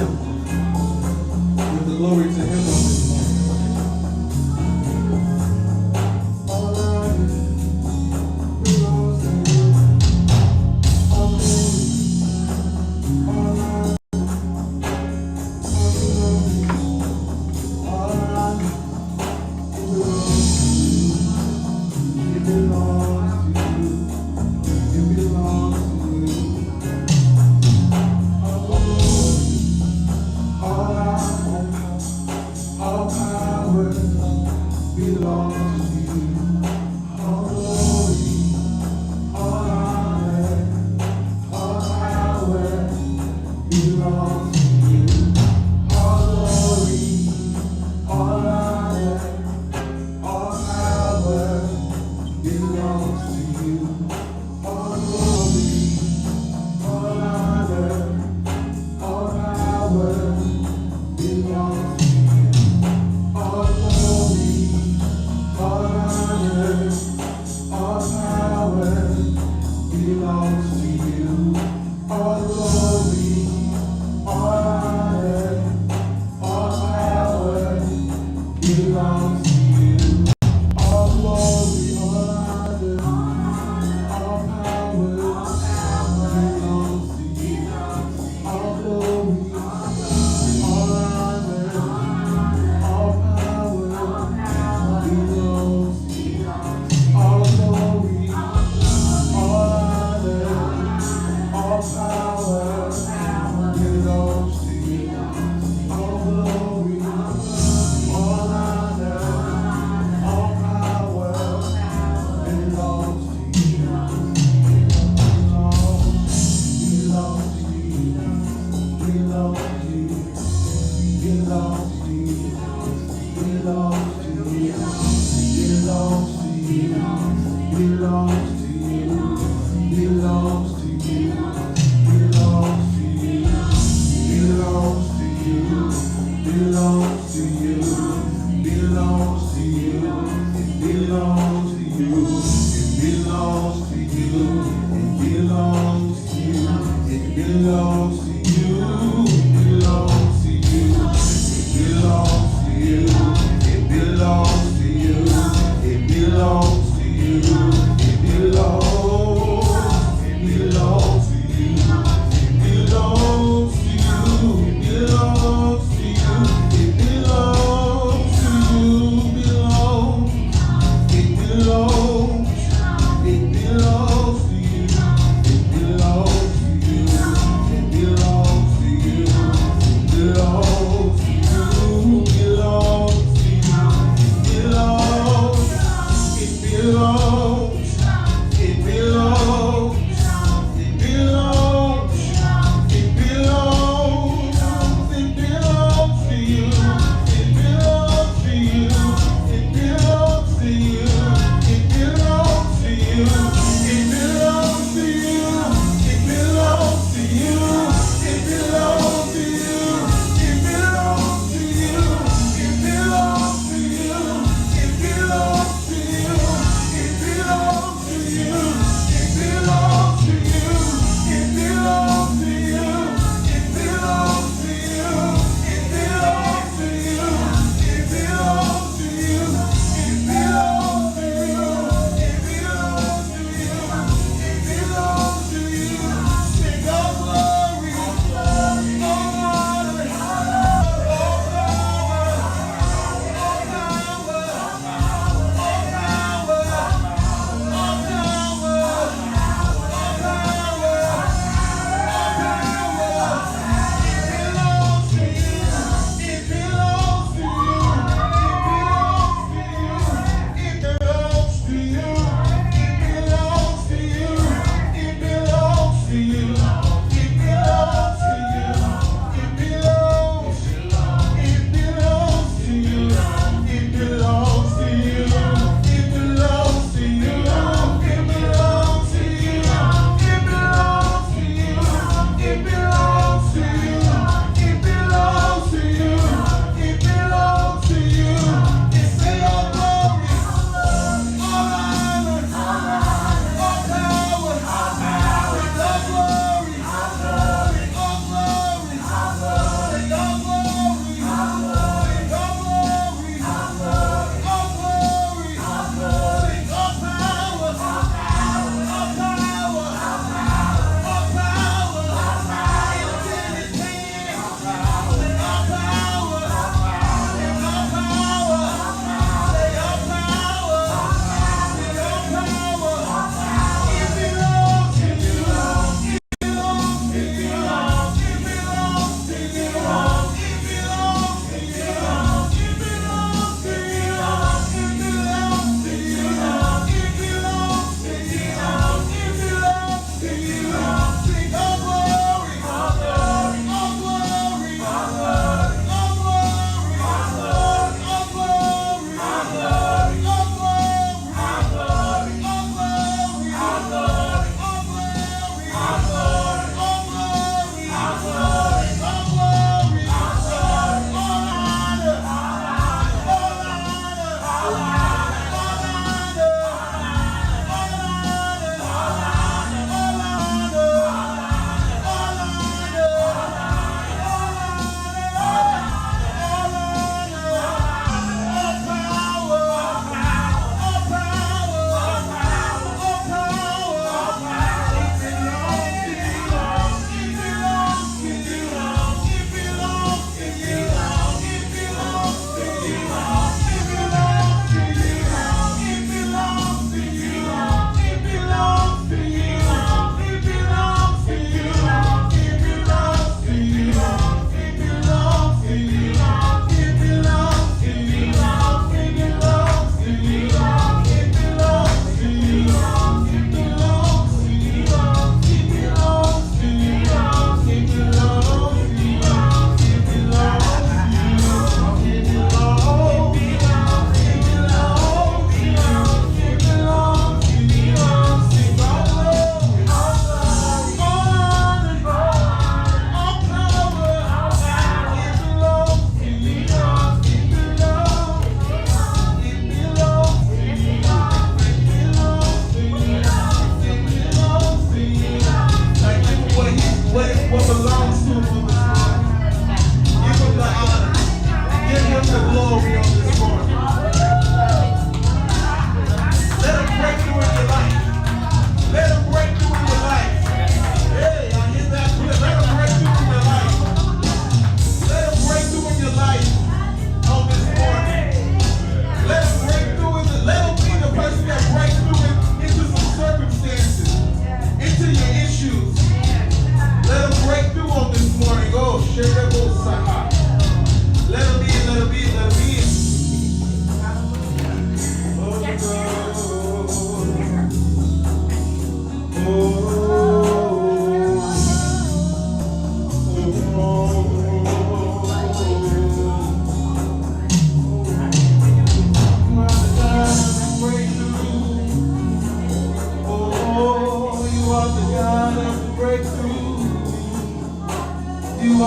Give the glory to him on this morning. All I belongs to you. All I it belongs to you. It belongs to you. All power belongs to you. All glory, all honor, all power belongs to you. All glory, all honor, all power belongs to you. All glory, all honor, all power belongs to you. All glory, all honor, all power belongs to you. All glory, all honor, all power belongs to you. All glory, all honor, all power belongs to you. All glory, all honor, all power belongs to you. All glory, all honor, all power belongs to you. All glory, all honor, all power belongs to you. Belongs to you. Belongs to you. Belongs to you. Belongs to you. Belongs to you. Belongs to you. Belongs to you. Belongs to you. Belongs to you. Belongs to you. Belongs to you. It belongs to you. It belongs to you. It belongs to you. It belongs to you. It belongs to you. It belongs to you. It belongs to you. It belongs to you. It belongs. It belongs to you. It belongs to you. It belongs to you. It belongs to you. Belongs. It belongs. It belongs to you. It belongs to you. It belongs to you. It belongs to you. Belongs to you. Belongs. It belongs. It belongs. It belongs. It belongs. It belongs to you. It belongs to you. It belongs to you. It belongs to you. It belongs to you. It belongs to you. It belongs to you. It belongs to you. It belongs to you. It belongs to you. It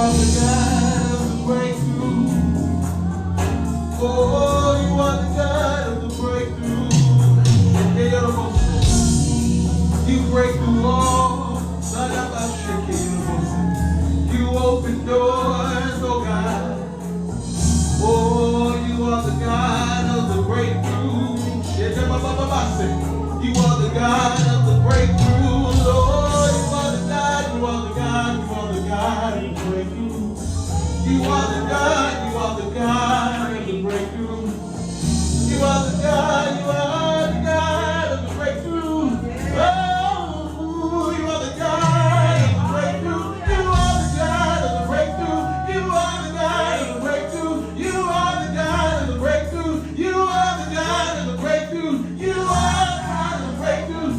are the God of the breakthrough. Oh, you are the God of the breakthrough. You break the wall. You open doors, oh God. Oh, you are the God of the breakthrough. You are the God of the breakthrough. Lord, you are the God, you are the God, you are the God of the breakthrough. You are the God, you are the God of the breakthrough. You are the God, you are the God of the breakthrough. Oh, you are the God of the breakthrough. You are the God of the breakthrough. You are the God of the breakthrough. You are the God of the breakthrough. You are the God of the breakthrough. You are the God of the breakthrough.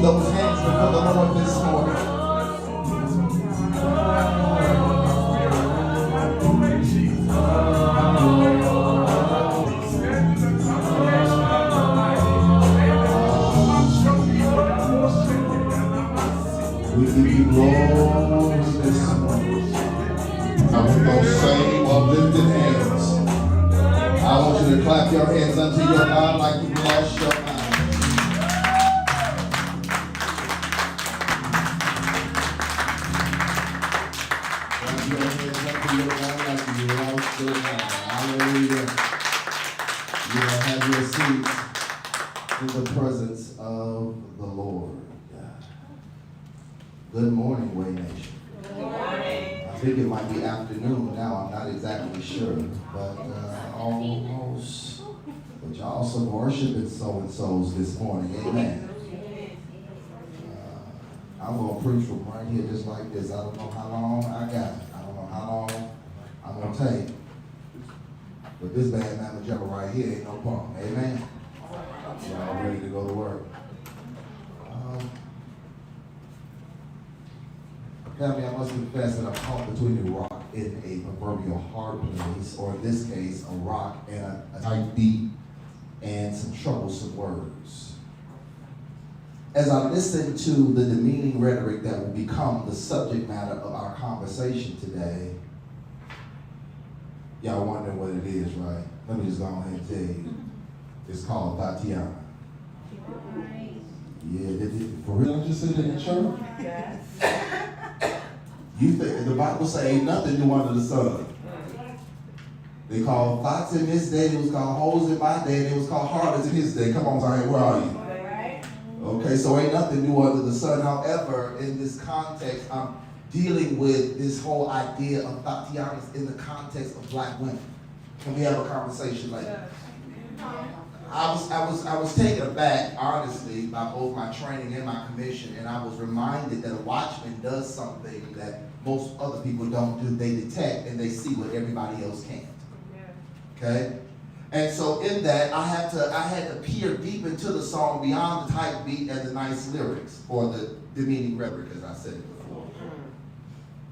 lift those hands before the Lord this morning. We give you glory this morning. Now with those same uplifted hands, I want you to clap your hands unto your God like you lost your mind. Clap your hands unto your God like you lost your mind. Hallelujah. You will have your seats in the presence of the Lord. Good morning, Way Nation. Good morning. I think it might be afternoon now. I'm not exactly sure, but almost. But y'all some worshiping so-and-sos this morning. Amen. I'm going to preach from right here just like this. I don't know how long I got. I don't know how long I'm going to take. But this bad mamma jumper right here ain't no problem. Amen. Y'all ready to go to work? Family, I must confess that I'm caught between a rock and a proverbial hard place, or in this case, a rock and a tight beat and some troublesome words. As I listen to the demeaning rhetoric that will become the subject matter of our conversation today, y'all wondering what it is, right? Let me just go ahead and tell you. It's called Tatiana. Yeah, for real? I just said it in church? Yes. You think the Bible say ain't nothing new under the sun. They called thoughts in this day, it was called holes in my day, and it was called harlots in his day. Come on, Zion, where are you? Okay, so ain't nothing new under the sun. However, in this context, I'm dealing with this whole idea of Tatianas in the context of black women. Can we have a conversation like that? I was taken aback, honestly, by both my training and my commission, and I was reminded that a watchman does something that most other people don't do. They detect and they see what everybody else can't. Okay? And so in that, I had to peer deep into the song beyond the tight beat and the nice lyrics, or the demeaning rhetoric, as I said it before.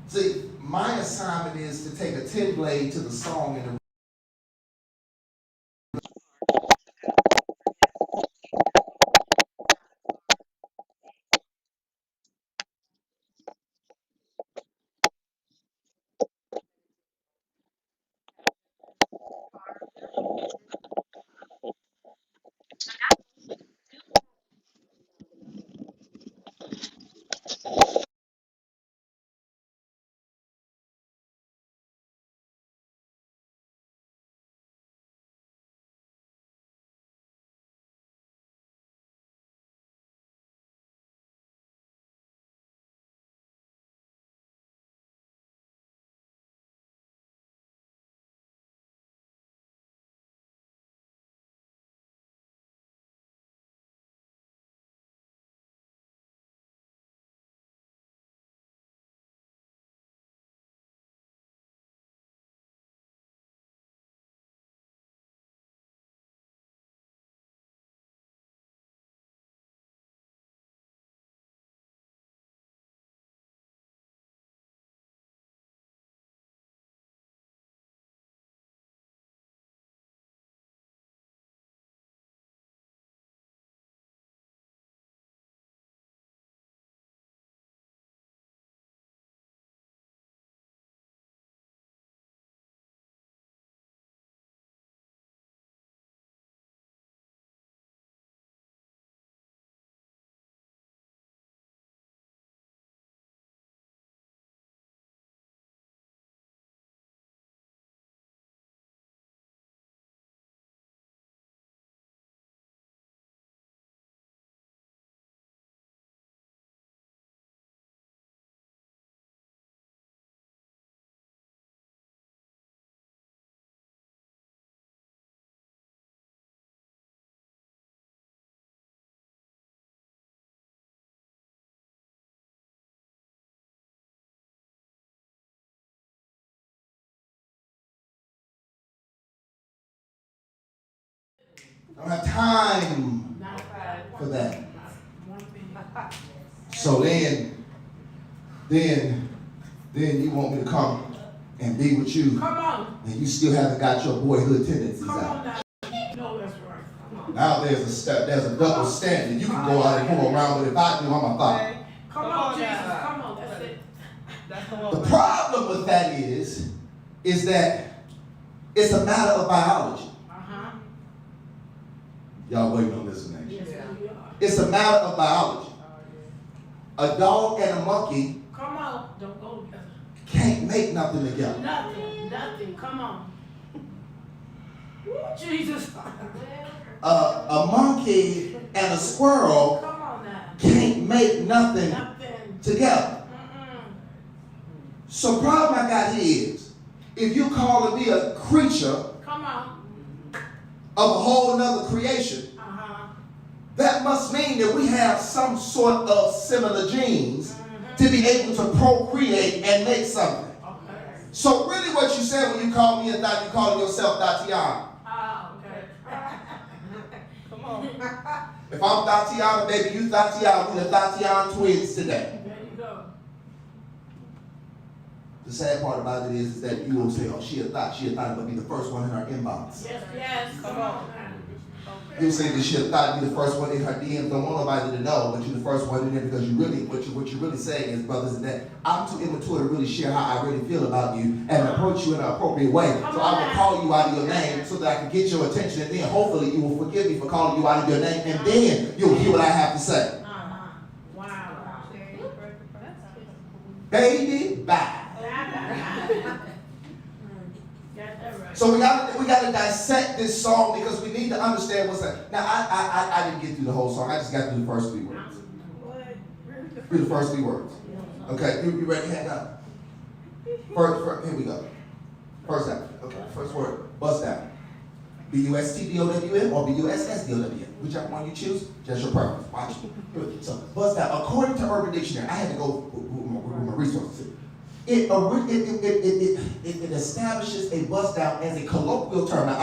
See, my assignment is to take a 10 blade to the song and the I don't have time for that. So then you want me to come and be with you. Come on. And you still haven't got your boyhood tendencies Come out. on now. No, that's right. Come on. Now there's a double standard. You can go out and fool around, but if I do, I'm a thought. Come on, Jesus. Come on. That's it. The problem with that is that it's a matter of biology. Y'all waiting on this one. Yes, we are. It's a matter of biology. A dog and a monkey Come on. Don't go together. can't make nothing together. Nothing. Come on. Woo, Jesus. A monkey and a squirrel Come on now. can't make nothing Nothing. together. So problem I got here is, if you calling me a creature Come on. of a whole nother creation, that must mean that we have some sort of similar genes to be able to procreate and make something. Okay. So really what you said when you called me a thought, you calling yourself Tatiana. Okay. Come on. If I'm Tatiana, baby, you Tatiana, we the Tatiana twins today. There you go. The sad part about it is that you will say, oh, she a thought, but be the first one in her inbox. Yes. Come on. You'll say that she a thought, be the first one in her DMs. Don't want nobody to know, but you're the first one in there because you really, what you're really saying is, brothers, is that I'm too immature to really share how I really feel about you and approach you in an appropriate way. So I will call you out of your name so that I can get your attention, and then hopefully you will forgive me for calling you out of your name, and then you'll hear what I have to say. Wow. Baby, bye. So we gotta dissect this song because we need to understand what's that. Now I didn't get through the whole song. I just got through the first 3 words. Through the first 3 words. Okay, you ready? Hand up. First, here we go. First down. Okay, first word. Bust down. B-U-S-T-D-O-W-N or B-U-S-S-D-O-W-N. Whichever one you choose, just your preference. Watch it. So bust down. According to Urban Dictionary, I had to go with my resources. It establishes a bust down as a colloquial term. Now,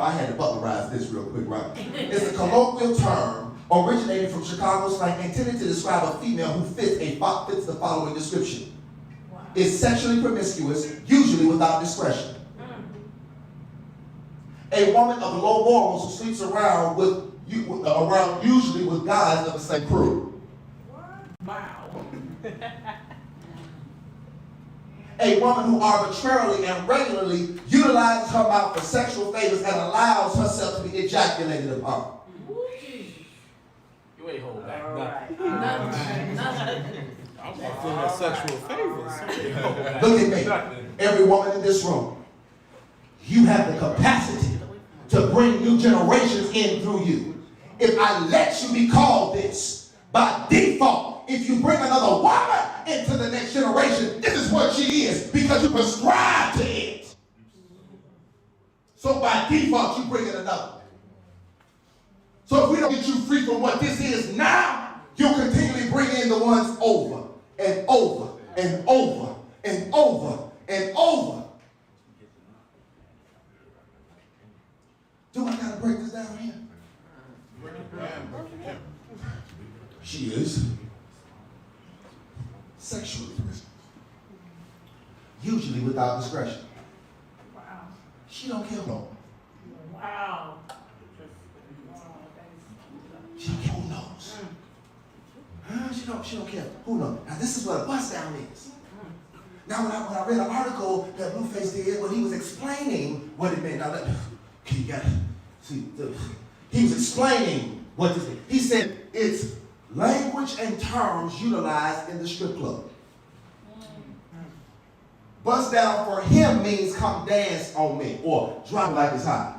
I had to butlerize this real quick, right? It's a colloquial term originating from Chicago slang intended to describe a female who fits the following description. Is sexually promiscuous, usually without discretion. A woman of low morals who sleeps around usually with guys of the same crew. Wow. A woman who arbitrarily and regularly utilizes her mouth for sexual favors and allows herself to be ejaculated upon. You ain't hold back. Nothing. I'm feeling that sexual favors. Look at me. Every woman in this room, you have the capacity to bring new generations in through you. If I let you be called this, by default, if you bring another woman into the next generation, this is what she is because you prescribe to it. So by default, you bring in another. So if we don't get you free from what this is now, you'll continually bring in the ones over and over and over and over and over. Do I gotta break this down here? She is sexually promiscuous, usually without discretion. Wow. She don't care no. Wow. She don't care who knows. She don't care who knows. Now this is what a bust down is. Now when I read an article that Blueface did when he was explaining what it meant. Now you gotta see, he was explaining what this is. He said it's language and terms utilized in the strip club. Bust down for him means come dance on me or drop like it's hot.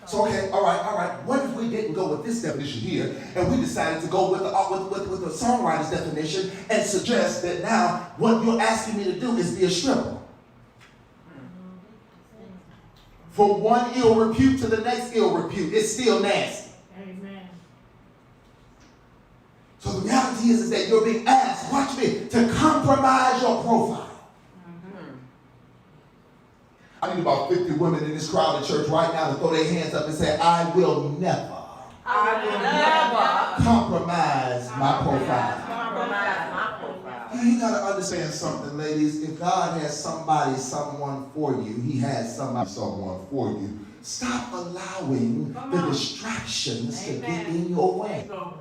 So okay, all right. What if we didn't go with this definition here and we decided to go with the songwriter's definition and suggest that now what you're asking me to do is be a stripper? From one ill repute to the next ill repute, it's still nasty. Amen. So the reality is that you're being asked, watch me, to compromise your profile. I need about 50 women in this crowded church right now to throw their hands up and say, I will never I will never compromise my profile. compromise my profile. You gotta understand something, ladies. If God has someone for you, He has someone for you. Stop allowing the distractions to get in your way. So,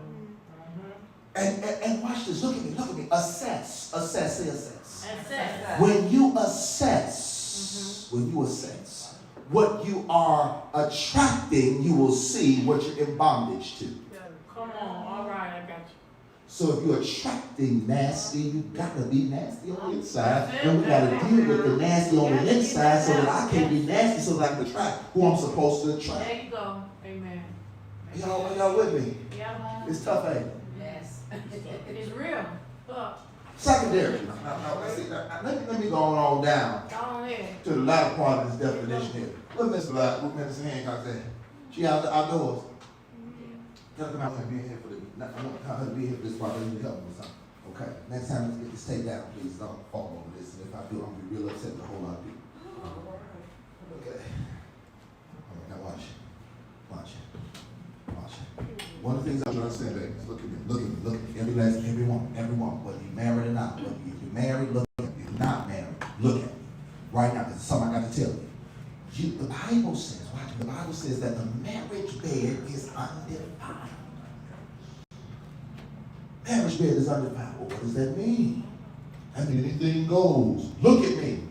And watch this. Look at me. Assess. Say assess. assess. When you assess what you are attracting, you will see what you're in bondage to. Come on, all right, I got you. So if you're attracting nasty, you gotta be nasty on the inside. And we gotta deal with the nasty on the inside so that I can be nasty so that I can attract who I'm supposed to attract. There you go. Amen. Y'all with me? Yeah. It's tough, ain't it? Yes. It's real. Look, Secondary. Now, let me go on down go on ahead. to the latter part of this definition here. What Mr. Hancock said? She outdoors. Tell her to come out and be here for I want her to be here for this part. I need help with something. Okay. Next time, let's get this tape down, please. Don't fall over this. And if I do, I'm gonna be real upset with a whole lot of people. Okay. All right, now watch. One of the things I want to understand, baby, is look at me. Every woman, whether you're married or not, whether you're married, look at me. If you're not married, look at me. Right now, because it's something I got to tell you. The Bible says that the marriage bed is undefiled. Marriage bed is undefiled. Well, what does that mean? I mean, anything goes. Look at me.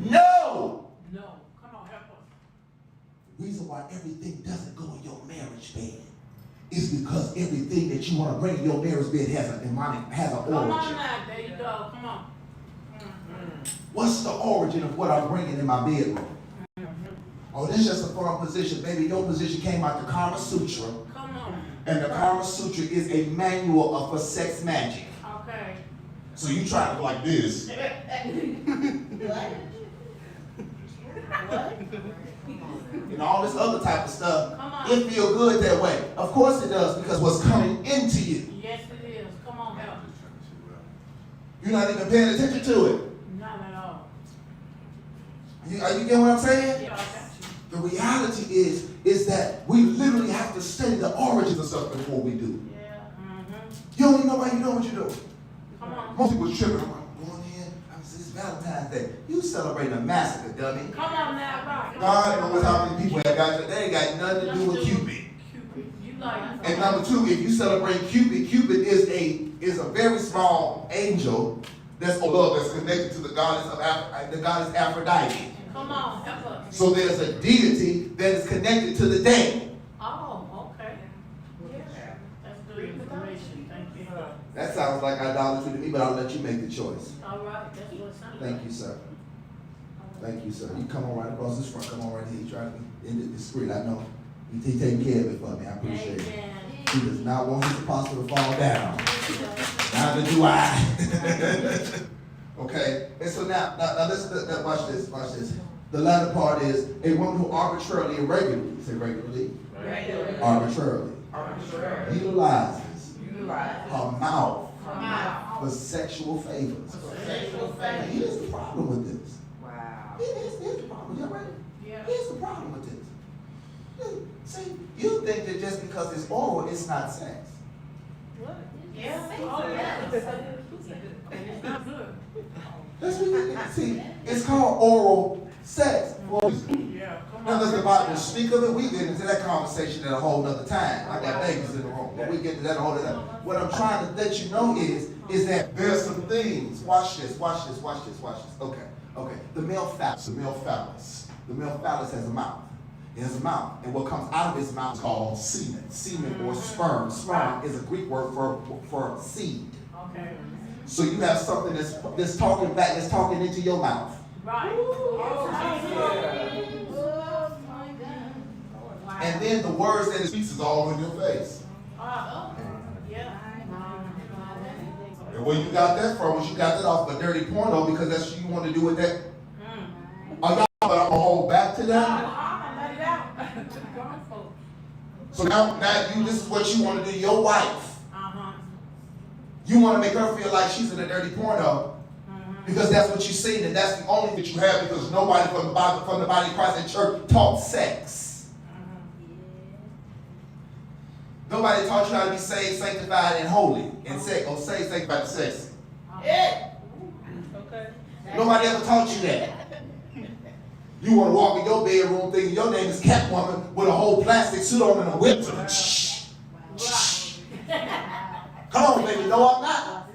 No! No. Come on, help us. The reason why everything doesn't go in your marriage bed is because everything that you want to bring in your marriage bed has an Come on origin. now. There you go. Come on. What's the origin of what I'm bringing in my bedroom? Oh, this is just a firm position. Baby, your position came out the Kama Sutra. Come on. And the Kama Sutra is a manual for sex magic. Okay. So you try to go like this. And all this other type of stuff. Come on. It feel good that way. Of course it does, because what's coming into you. Yes, it is. Come on, help. You're not even paying attention to it. Not at all. You get what I'm saying? Yeah, I got you. The reality is that we literally have to study the origins of stuff before we do. Yeah. You don't even know why you're doing what you're doing. Come on. Most people tripping. I'm going in. It's Valentine's Day. You celebrating a massacre, dummy. Come on now, right. God knows how many people have got you. They ain't got nothing to do with Cupid. Cupid. You like And number two, if you celebrate Cupid, Cupid is a very small angel that's connected to the goddess Aphrodite. Come on, help us. So there's a deity that is connected to the day. Oh, okay. Yeah. That's good information. Thank you. That sounds like idolatry to me, but I'll let you make the choice. All right. That's what it sounds like. Thank you, sir. Thank you, sir. You come on right across this front. Come on right here. You try to be in the discreet. I know. You taking care of it for me. I appreciate it. Amen. He does not want his apostle to fall down. Neither do I. Okay. And so now listen. Watch this. The latter part is a woman who arbitrarily and regularly, say regularly, arbitrarily, utilizes her mouth for sexual favors. And here's the problem with this. Wow. Here's the problem. Y'all ready? Yeah. Here's the problem with this. See, you think that just because it's oral, it's not sex. Yeah. Oh, yeah. And it's not good. That's what you see. It's called oral sex. Yeah. Come Now, on. does the Bible speak of it? We get into that conversation at a whole nother time. I got babies in the room, but we get into that a whole other time. What I'm trying to let you know is that there's some things. Watch this. Okay. The male phallus. The male phallus has a mouth. It has a mouth, and what comes out of its mouth is called semen. Semen or sperm. Sperm is a Greek word for seed. Okay. So you have something that's talking back, that's talking into your mouth. Right. And then the words that it speaks is all in your face. Yeah. And where you got that from was you got that off a dirty porno because that's what you want to do with that. Are y'all gonna hold back to that? Let it out. Grown folk. So now this is what you want to do to your wife. You want to make her feel like she's in a dirty porno because that's what you've seen and that's the only that you have because nobody from the body of Christ in church taught sex. Nobody taught you how to be saved, sanctified, and holy, and sex, or saved, sanctified, and sex. Yeah. Okay. Nobody ever taught you that. You want to walk in your bedroom thinking your name is Catwoman with a whole plastic suit on and a whip. Shh. Shh. Come on, baby. No, I'm not.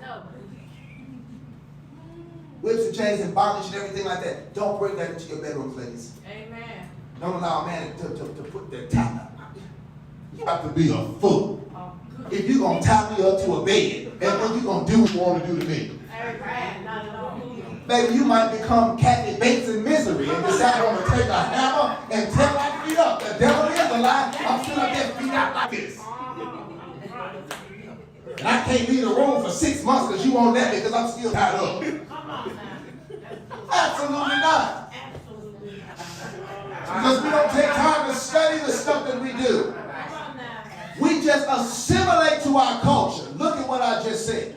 Whips and chains and bondage and everything like that. Don't bring that into your bedrooms, ladies. Amen. Don't allow a man to put their tie. You about to be a fool. If you're going to tie me up to a bed, and then you're going to do what you want to do to me. Amen. Not at all. Baby, you might become Kathy Bates in Misery and decide I'm going to take a hammer and tear my feet up. The devil is a lie. I'm still up there feet out like this. And I can't leave the room for 6 months because you want that because I'm still tied up. Absolutely not. Because we don't take time to study the stuff that we do. We just assimilate to our culture. Look at what I just said.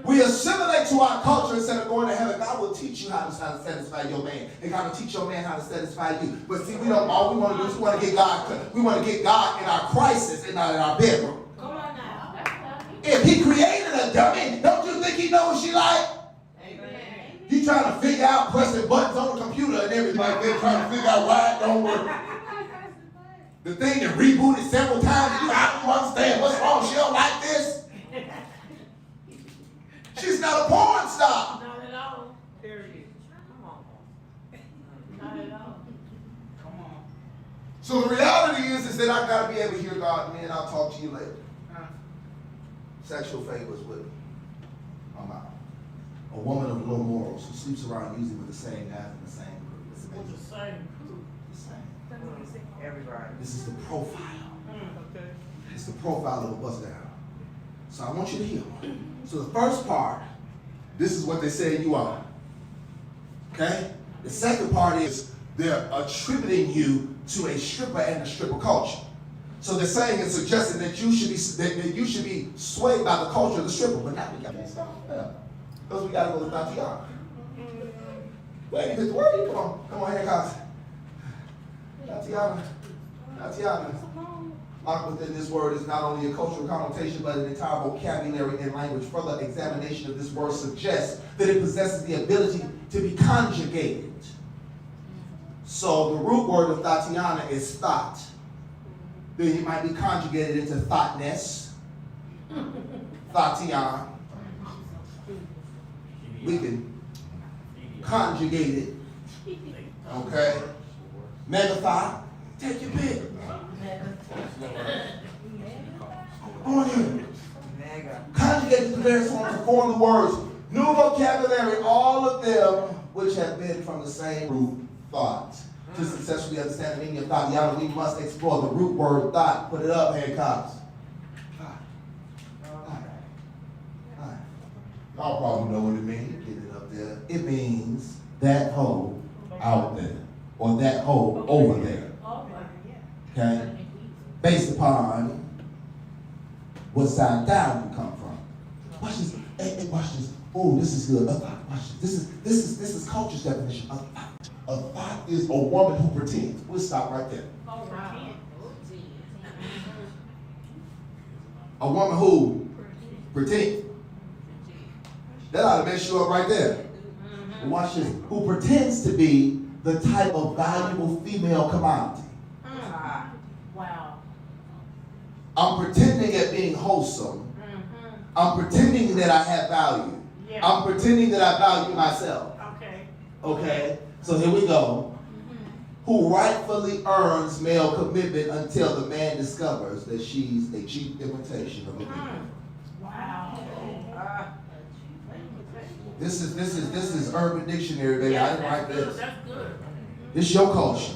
We assimilate to our culture instead of going to heaven. God will teach you how to satisfy your man, and God will teach your man how to satisfy you. But see, we don't. All we want to do is we want to get God. We want to get God in our crisis and not in our bedroom. Come on now. If He created a dummy, don't you think He knows what she like? Amen. You trying to figure out pressing buttons on the computer and everything like that, trying to figure out why it don't work. The thing that rebooted several times, and you I don't understand what's wrong. She don't like this. She's not a porn star. Not at all. Period. Come on. Not at all. Come on. So the reality is that I gotta be able to hear God, man. I'll talk to you later. Sexual favors with I'm out. A woman of low morals who sleeps around usually with the same guys in the same group. It's With amazing. the same. The same. Everybody. This is the profile. Okay. It's the profile of a bust down. So I want you to hear. So the first part, this is what they say you are. Okay? The second part is they're attributing you to a stripper and a stripper culture. So they're saying and suggesting that you should be swayed by the culture of the stripper, but not because because we gotta go to Tatiana. Wait, Mr. Where are you? Come on here, guys. Tatiana. Locked within this word is not only a cultural connotation, but an entire vocabulary and language. Further examination of this word suggests that it possesses the ability to be conjugated. So the root word of Tatiana is thought. Then it might be conjugated into thoughtness. Thatian. We can conjugate it. Okay? Megathot. Take your pick. On here. Conjugated to various forms to form the words. New vocabulary, all of them which have been from the same root thought. To successfully understand the meaning of thought, we must explore the root word thought. Put it up, Hancock. Thought. Y'all probably know what it means. Get it up there. It means that hole out there, or that hole over there. Okay? Based upon what side down you come from. Watch this. Hey, watch this. Oh, this is good. Watch this. This is culture's definition. A thought is a woman who pretends. We'll stop right there. A woman who pretends. That ought to mess you up right there. Watch this. Who pretends to be the type of valuable female commodity. Wow. I'm pretending at being wholesome. I'm pretending that I have value. Yeah. I'm pretending that I value myself. Okay. Okay? So here we go. Who rightfully earns male commitment until the man discovers that she's a cheap imitation of a man. Wow. This is Urban Dictionary, baby. I didn't write this. That's good. It's your culture.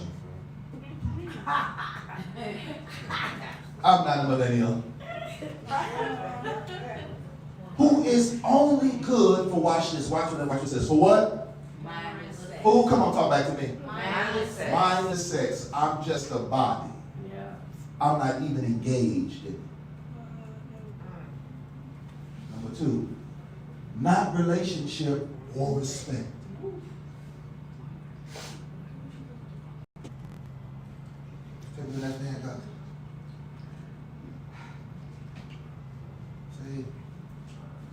I'm not a millennial. Who is only good for, watch this, watch what this. For what? Who? Come on, talk back to me. Mindless sex. I'm just a body. Yeah. I'm not even engaged in it. Number two, not relationship or respect. Take the next hand, guys.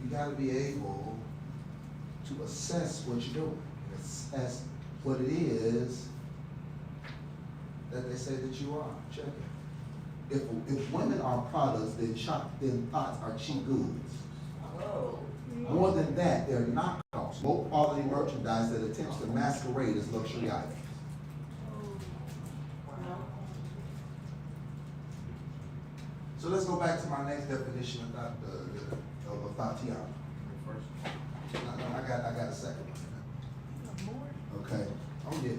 you got to be able to assess what you're doing, assess what it is that they say that you are. Check it. If women are products, then thoughts are cheap goods. More than that, they're knockoffs, low quality merchandise that attempts to masquerade as luxury items. So let's go back to my next definition of Tatiana. I got a second one. Okay. Oh yeah.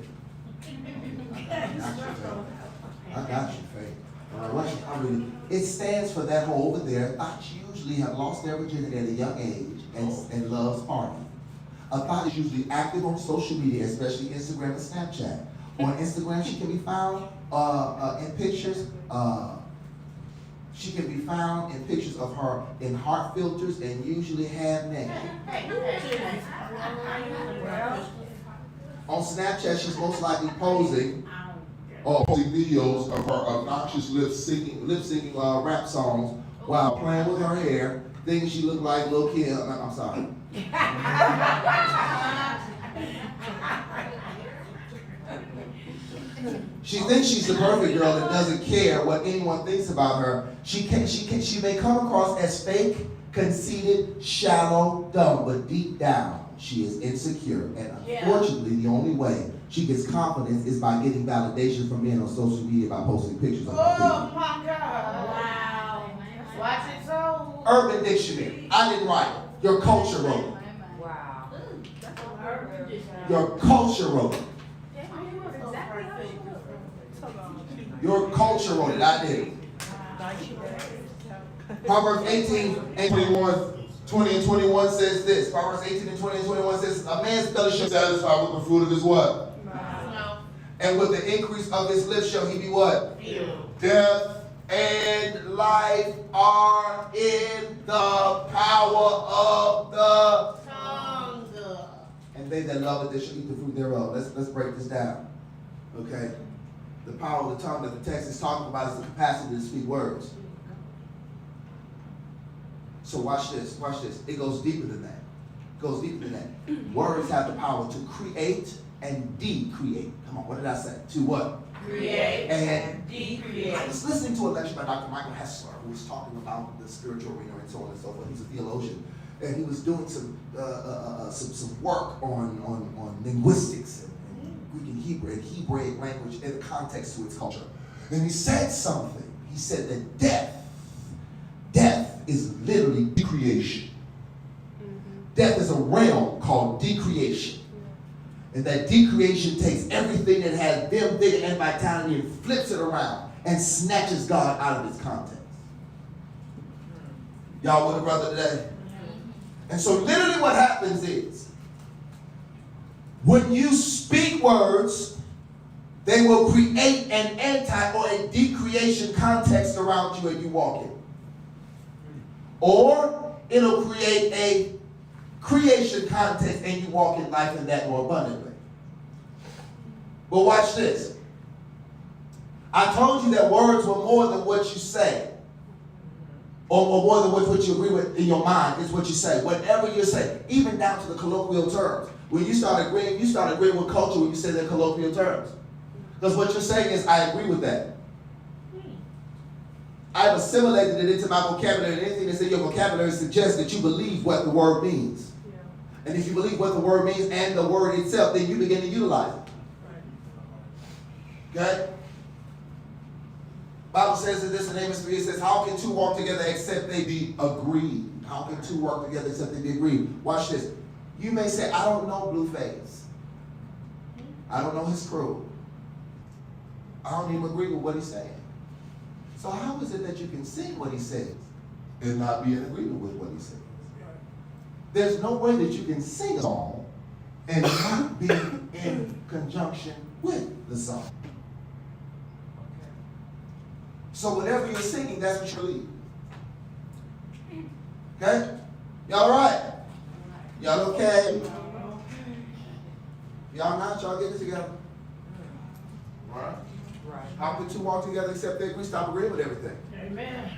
I got you, Faith. All right, I mean, it stands for that whole over there. Thoughts usually have lost their virginity at a young age and loves partying. A thought is usually active on social media, especially Instagram and Snapchat. On Instagram, she can be found in pictures. She can be found in pictures of her in heart filters and usually half naked. On Snapchat, she's most likely posing or posting videos of her obnoxious lip syncing rap songs while playing with her hair, thinking she looked like Lil Kim. I'm sorry. She thinks she's the perfect girl that doesn't care what anyone thinks about her. She may come across as fake, conceited, shallow, dumb, but deep down, she is insecure. And unfortunately, the only way she gets confidence is by getting validation from men on social media by posting pictures of her. Oh my God. Wow. Watch it so. Urban Dictionary. I didn't write it. Your culture wrote it. Wow. Your culture wrote it. Your culture wrote it. I did. Proverbs 18 and 21, 20 and 21 says this. Proverbs 18 and 20 and 21 says, a man's belly shall be satisfied with the fruit of his what? And with the increase of his lips shall he be what? Death and life are in the power of the Tongue. and they that love it, they shall eat the fruit thereof. Let's break this down. Okay? The power of the tongue that the text is talking about is the capacity to speak words. So watch this, watch this. It goes deeper than that. It goes deeper than that. Words have the power to create and decreate. Come on, what did I say? To what? Create And decreate. I was listening to a lecture by Dr. Michael Hessler, who was talking about the spiritual arena and so on and so forth. He's a theologian. And he was doing some work on linguistics and Greek and Hebrew and Hebraic language in the context to its culture. And he said something. He said that death is literally decreation. Death is a realm called decreation. And that decreation takes everything that has them, vigor, and vitality and flips it around and snatches God out of its context. Y'all with a brother today? And so literally what happens is, when you speak words, they will create an anti or a decreation context around you and you walk in. Or it'll create a creation context and you walk in life in that more abundantly. But watch this. I told you that words were more than what you say. Or more than what you agree with in your mind is what you say. Whatever you say, even down to the colloquial terms. When you start agreeing with culture when you say the colloquial terms. Because what you're saying is, I agree with that. I've assimilated it into my vocabulary, and anything that's in your vocabulary suggests that you believe what the word means. And if you believe what the word means and the word itself, then you begin to utilize it. Okay? Bible says in this in Amos 3, it says, how can two walk together except they be agreed? How can two work together except they be agreed? Watch this. You may say, I don't know Blueface. I don't know his crew. I don't even agree with what he's saying. So how is it that you can sing what he says and not be in agreement with what he says? There's no way that you can sing a song and not be in conjunction with the song. So whatever you're singing, that's what you believe. Okay? Y'all all right? Y'all okay? Y'all not? Y'all get it together? All right? Right. How can two walk together except they agree? Stop agreeing with everything. Amen.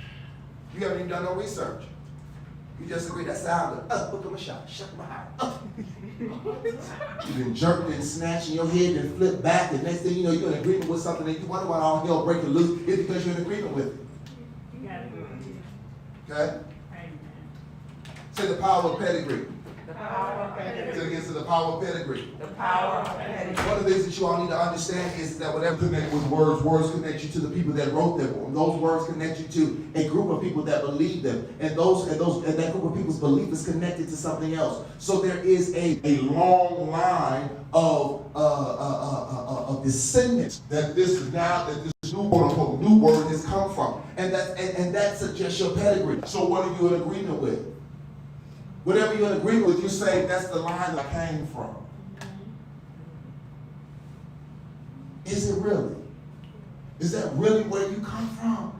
You haven't even done no research. You just agree. That sound good. Look at my shot. Shut my heart. You've been jerked and snatched in your head and flipped back, and next thing you know, you're in agreement with something and you wonder why all hell breaking loose. It's because you're in agreement with it. You got it. Okay? Amen. Say the power of pedigree. The power of Say pedigree. it again, say the power of pedigree. The power of pedigree. One of the things that you all need to understand is that whatever connect with words, words connect you to the people that wrote them. And those words connect you to a group of people that believe them. And that group of people's belief is connected to something else. So there is a long line of descendants that this new quote unquote new word has come from. And that suggests your pedigree. So what are you in agreement with? Whatever you're in agreement with, you say that's the line I came from. Is it really? Is that really where you come from?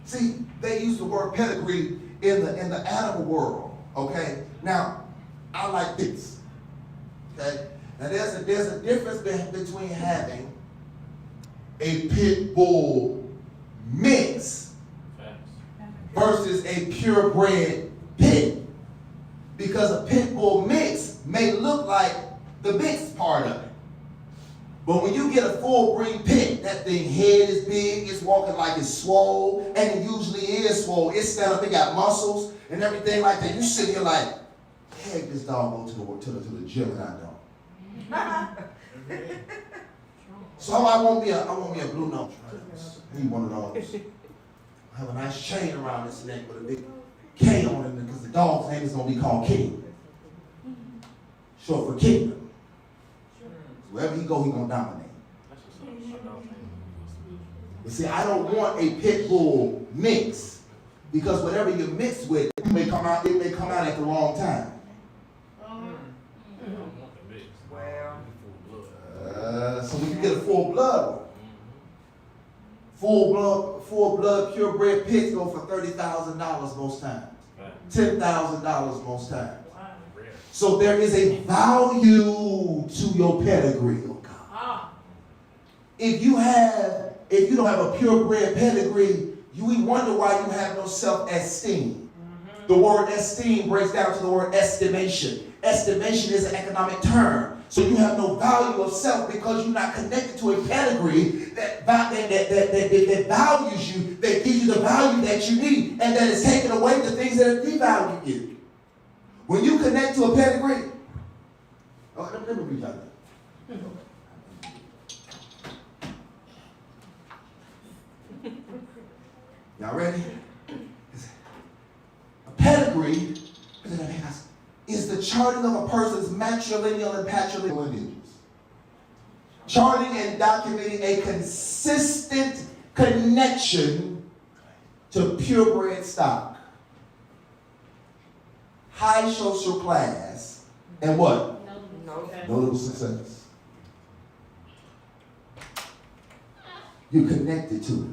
See, they use the word pedigree in the animal world. Okay. Now, I like this. Okay. Now there's a difference between having a pit bull mix versus a purebred pit. Because a pit bull mix may look like the mixed part of it. But when you get a full breed pit, that thing head is big, it's walking like it's swole, and it usually is swole. It's stand up, it got muscles and everything like that. You sit here like, heck, this dog go to the gym and I don't. So I want me a blue nose. I need one of those. I have a nice chain around this neck with a big K on it because the dog's name is going to be called King. Short for Kingdom. Wherever he go, he going to dominate. But see, I don't want a pit bull mix because whatever you mix with, it may come out at the wrong time. Well, So we can get a full blood one. Full blood, purebred pits go for $30,000 most times. $10,000 most times. So there is a value to your pedigree, oh God. If you don't have a purebred pedigree, we wonder why you have no self-esteem. The word esteem breaks down to the word estimation. Estimation is an economic term. So you have no value of self because you're not connected to a pedigree that values you, that gives you the value that you need, and that is taking away the things that devalue you. When you connect to a pedigree, let me read that. Y'all ready? A pedigree is the charting of a person's matrilineal and patrilineal lineages. Charting and documenting a consistent connection to purebred stock, high social class, and what? Notable success. You're connected to it.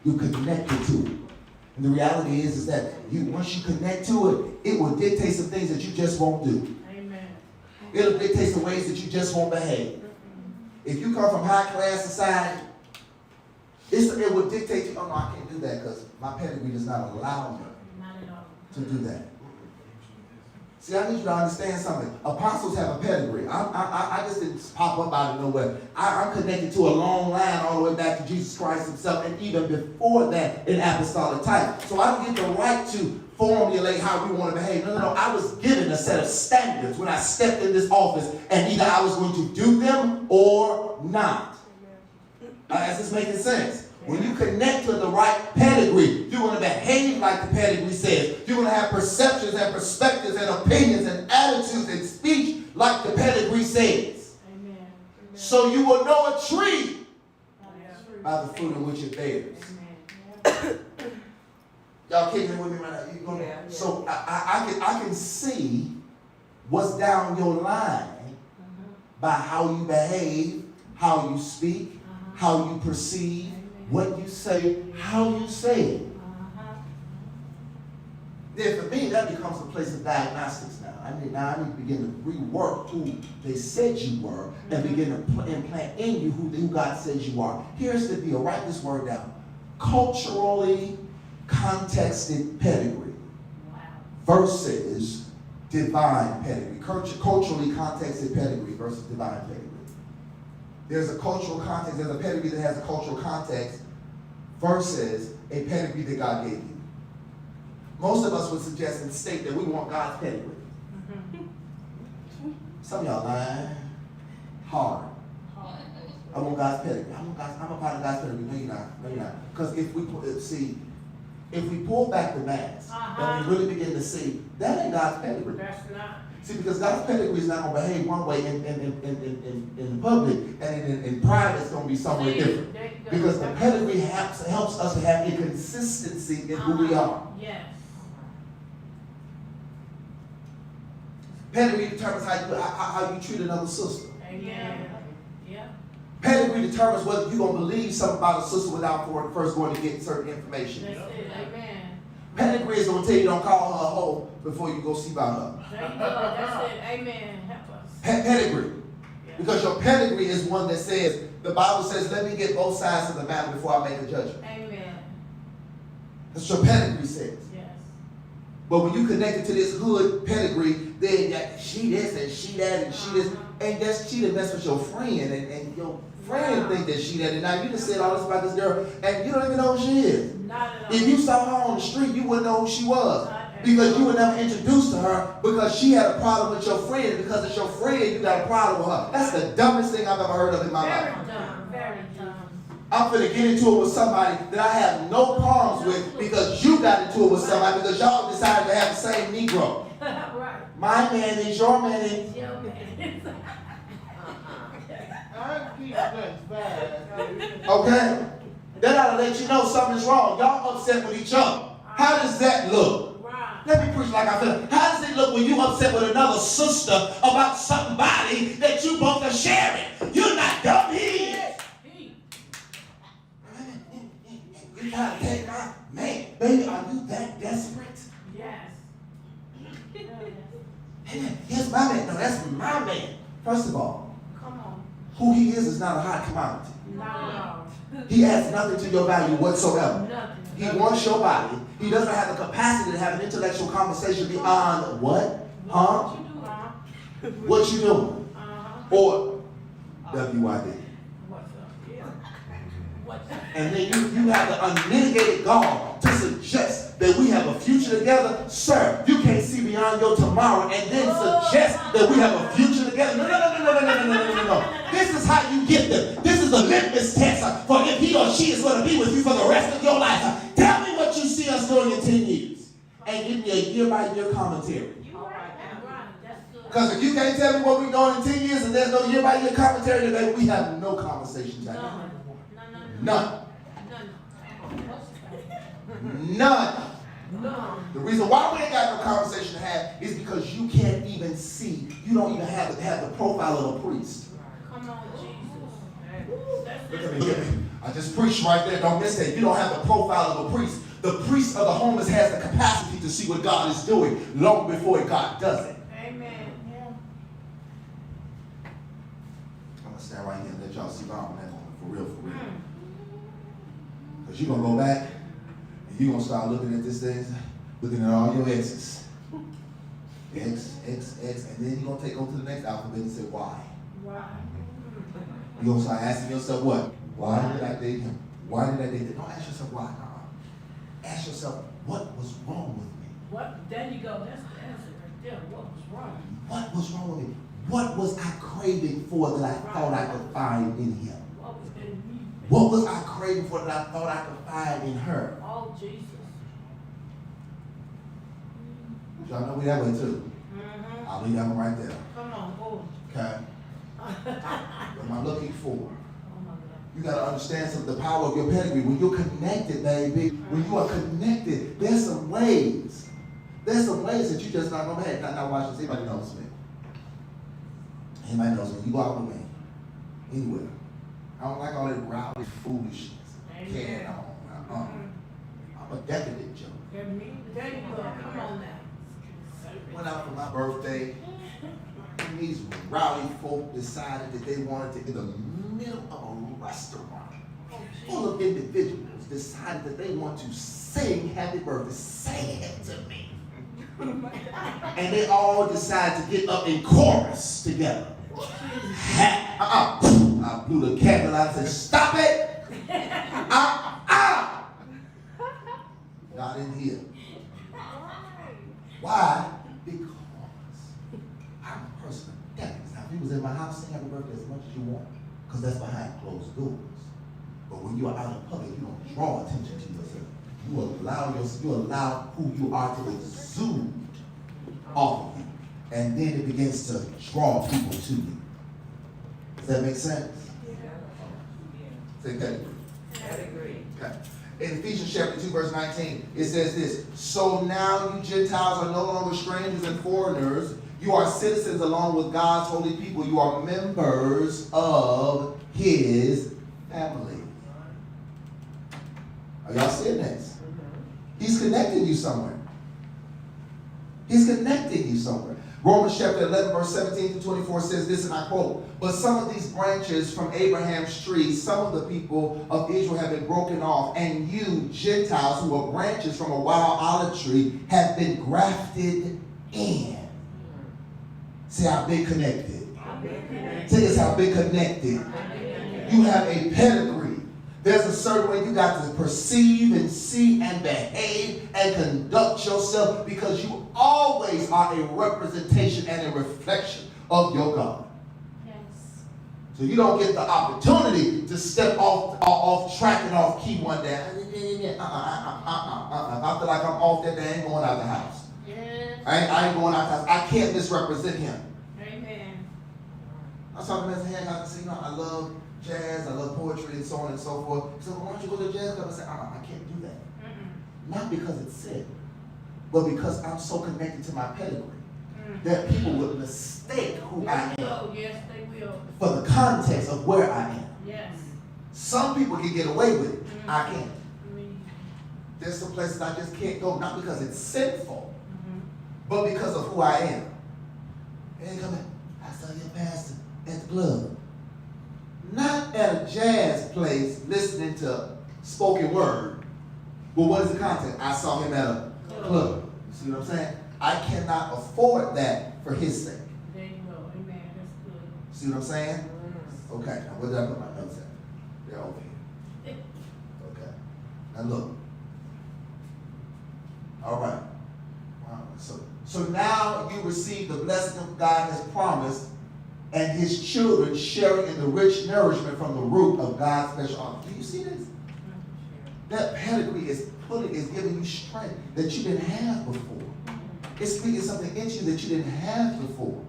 You're connected to it. And the reality is that once you connect to it, it will dictate some things that you just won't do. Amen. It'll dictate some ways that you just won't behave. If you come from high class society, it will dictate you, oh no, I can't do that because my pedigree does not allow me Not at all. to do that. See, I need you to understand something. Apostles have a pedigree. I just didn't pop up out of nowhere. I'm connected to a long line all the way back to Jesus Christ himself, and even before that in apostolic type. So I don't get the right to formulate how we want to behave. No. I was given a set of standards when I stepped in this office, and either I was going to do them or not. Is this making sense? When you connect to the right pedigree, you're going to behave like the pedigree says. You're going to have perceptions and perspectives and opinions and attitudes and speech like the pedigree says. Amen. So you will know a tree Amen. by the fruit in which it bears. Amen. Y'all kicking with me right now? Yeah. So I can see what's down your line by how you behave, how you speak, how you perceive, what you say, how you say it. Then for me, that becomes a place of diagnostics now. I need to begin to rework who they said you were and begin to implant in you who God says you are. Here's the deal. Write this word down. Culturally contexted pedigree Wow. versus divine pedigree. Culturally contexted pedigree versus divine pedigree. There's a cultural context, there's a pedigree that has a cultural context versus a pedigree that God gave you. Most of us would suggest and state that we want God's pedigree. Some of y'all lying hard. I want God's pedigree. I'm a part of God's pedigree. No, you're not. No, you're not. Because if we pull back the mask and we really begin to see, that ain't God's pedigree. That's not. See, because God's pedigree is not going to behave one way in public, and in private it's going to be somewhere different. There you go. Because the pedigree helps us to have a consistency in who we are. Yes. Pedigree determines how you treat another sister. Amen. Yeah. Pedigree determines whether you're going to believe something about a sister without first going to get certain information. That's it. Amen. Pedigree is going to tell you don't call her a hoe before you go see about her. There you go. That's it. Amen. Help us. Pedigree. Yeah. Because your pedigree is one that says, the Bible says, let me get both sides of the matter before I make a judgment. Amen. That's what your pedigree says. Yes. But when you connected to this hood pedigree, then she this and she that and she this, and that's she that mess with your friend, and your friend think that she that, and now you just said all this about this girl, and you don't even know who she is. Not at all. If you saw her on the street, you wouldn't know who she was. Not at Because all. you were never introduced to her because she had a problem with your friend, and because it's your friend, you got a problem with her. That's the dumbest thing I've ever heard of in my life. Very dumb. Very dumb. I'm finna get into it with somebody that I have no problems with because you got into it with somebody because y'all decided to have the same Negro. Right. My man is your man is. Yo, man. I keep that fast. Okay? That ought to let you know something's wrong. Y'all upset with each other. How does that look? Right. Let me preach like I feel. How does it look when you upset with another sister about somebody that you both are sharing? You're not dumb, he is. You gotta take my man. Baby, are you that desperate? Yes. Here's my man. No, that's my man. First of all, Come on. who he is not a hot commodity. Not at all. He adds nothing to your value whatsoever. Nothing. He wants your body. He doesn't have the capacity to have an intellectual conversation beyond what? Huh? What you do, What you doing? Or WID. What's up? Yeah. What's up? And then you have the unmitigated gall to suggest that we have a future together. Sir, you can't see beyond your tomorrow and then suggest that we have a future together. No. This is how you get them. This is a litmus test for if he or she is going to be with you for the rest of your life. Tell me what you see us doing in 10 years. And give me a year-by-year commentary. You right. That's good. Because if you can't tell me what we're doing in 10 years and there's no year-by-year commentary, then we have no conversations at all. None. None. None. The reason why we ain't got no conversation to have is because you can't even see, you don't even have the profile of a priest. Come on, Jesus. That's Look at me, look at me. I just preached right there, don't miss that. You don't have the profile of a priest. The priest of the homeless has the capacity to see what God is doing long before God does it. Amen. Yeah. I'm going to stand right here and let y'all see God on that moment, for real. Because you're going to go back and you're going to start looking at this thing, looking at all your exes. X, and then you're going to take over to the next alphabet and say, why? Right. You're going to start asking yourself, what? Why did I date him? Why did I date him? Don't ask yourself why. Ask yourself, what was wrong with me? What? There you go. That's the answer right there. What was wrong? What was wrong with me? What was I craving for that I thought I could find in him? What was in me? What was I craving for that I thought I could find in her? Oh, Jesus. Y'all know we that way too. Mm-hmm. I'll leave that one right there. Come on, boy. Okay? What am I looking for? Oh, my God. You got to understand the power of your pedigree. When you're connected, baby, when you are connected, there's some ways. There's some ways that you just not going to have. Now watch this. Anybody knows me? Anybody knows me? You go out with me. Anywhere. I don't like all that rowdy foolishness. Carrying on. I'm a decadent joke. There you go. Come on now. Went out for my birthday. And these rowdy folk decided that they wanted to, in the middle of a restaurant full of individuals decided that they want to sing happy birthday. Sing it to me. And they all decide to get up in chorus together. I blew the candle out and said, stop it! Not in here. Why? Because I'm a person of depth. Now, if you was in my house, sing happy birthday as much as you want, because that's behind closed doors. But when you're out in public, you don't draw attention to yourself. You allow who you are to exude off of you. And then it begins to draw people to you. Does that make sense? Say that. I agree. Okay. In Ephesians chapter 2, verse 19, it says this: so now you Gentiles are no longer strangers and foreigners. You are citizens along with God's holy people. You are members of his family. Are y'all seeing this? He's connecting you somewhere. He's connecting you somewhere. Romans chapter 11, verse 17 to 24 says this, and I quote, but some of these branches from Abraham's tree, some of the people of Israel have been broken off, and you, Gentiles, who are branches from a wild olive tree, have been grafted in. Say, I've been connected. Say this, I've been connected. You have a pedigree. There's a certain way you got to perceive and see and behave and conduct yourself, because you always are a representation and a reflection of your God. Yes. So you don't get the opportunity to step off track and off key one day. If I feel like I'm off that day, I ain't going out the house. Yes. I ain't going out the house. I can't misrepresent him. Amen. I was talking to Mr. Hancock and said, I love jazz, I love poetry, and so on and so forth. He said, well, why don't you go to a jazz club? I said, I can't do that. Not because it's said, but because I'm so connected to my pedigree that people would mistake who I am Yes, they will. for the context of where I am. Yes. Some people can get away with it. I can't. Mm. There's some places I just can't go, not because it's sinful, but because of who I am. Hey, come in. I saw your pastor at the club. Not at a jazz place listening to spoken word. But what is the content? I saw him at a club. You see what I'm saying? I cannot afford that for his sake. There you go. Amen. That's good. See what I'm saying? Okay, now where did I put my notes at? They're over here. Okay. Now look. All right. Wow. So now you receive the blessing of God has promised, and his children sharing in the rich nourishment from the root of God's special offer. Do you see this? That pedigree is giving you strength that you didn't have before. It's speaking something into you that you didn't have before.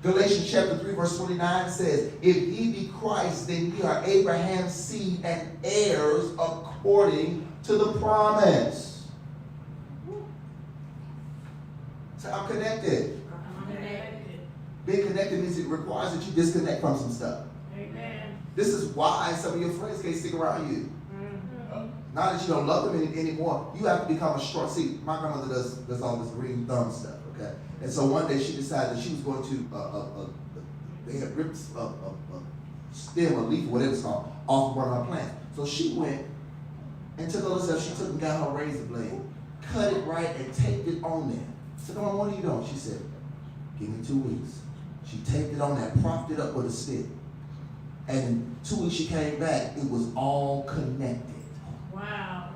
Galatians chapter 3, verse 29 says, if ye be Christ, then ye are Abraham's seed and heirs according to the promise. So I'm connected. Being connected means it requires that you disconnect from some stuff. Amen. This is why some of your friends can't stick around you. Not that you don't love them anymore. You have to become a strong. See, my grandmother does all this green thumb stuff, okay? And so one day she decided that she was going to, they had ripped a stem, a leaf, whatever it's called, off one of her plants. So she went and took all this stuff. She took and got her razor blade, cut it right, and taped it on there. I said, "Mama, what are you doing?" She said, "Give me 2 weeks." She taped it on there, propped it up with a stick. And in 2 weeks she came back, it was all connected. Wow.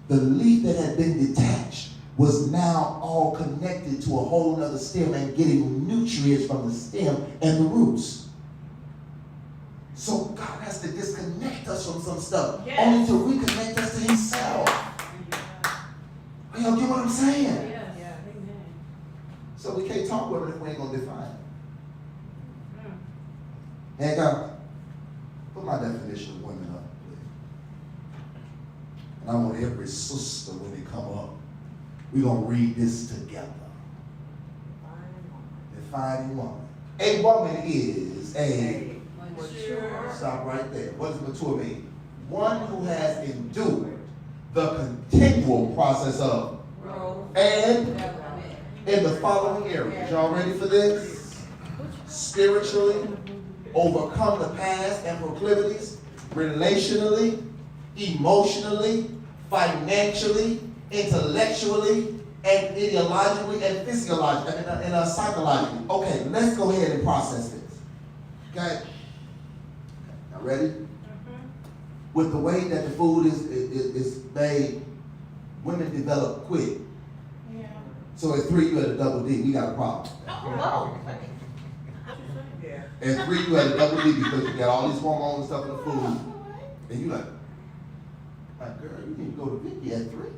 The leaf that had been detached was now all connected to a whole nother stem and getting nutrients from the stem and the roots. So God has to disconnect us from some stuff, only to reconnect us to himself. Y'all get what I'm saying? Yes. Amen. So we can't talk with it if we ain't going to define it. And God, put my definition of women up, please. And I want every sister, when they come up, we're going to read this together. Defining woman. A woman is a Mature. Stop right there. What does mature mean? One who has endured the continual process of and in the following areas. Y'all ready for this? Spiritually, overcome the past and proclivities. Relationally, emotionally, financially, intellectually, and ideologically, and physiologically, and psychologically. Okay, let's go ahead and process this. Okay? Now ready? With the way that the food is made, women develop quick. Yeah. So at 3, you had a double D. We got a problem. Oh, At 3, you had a double D because you got all these hormones and stuff in the food. And you like, girl, you need to go to 50 at 3.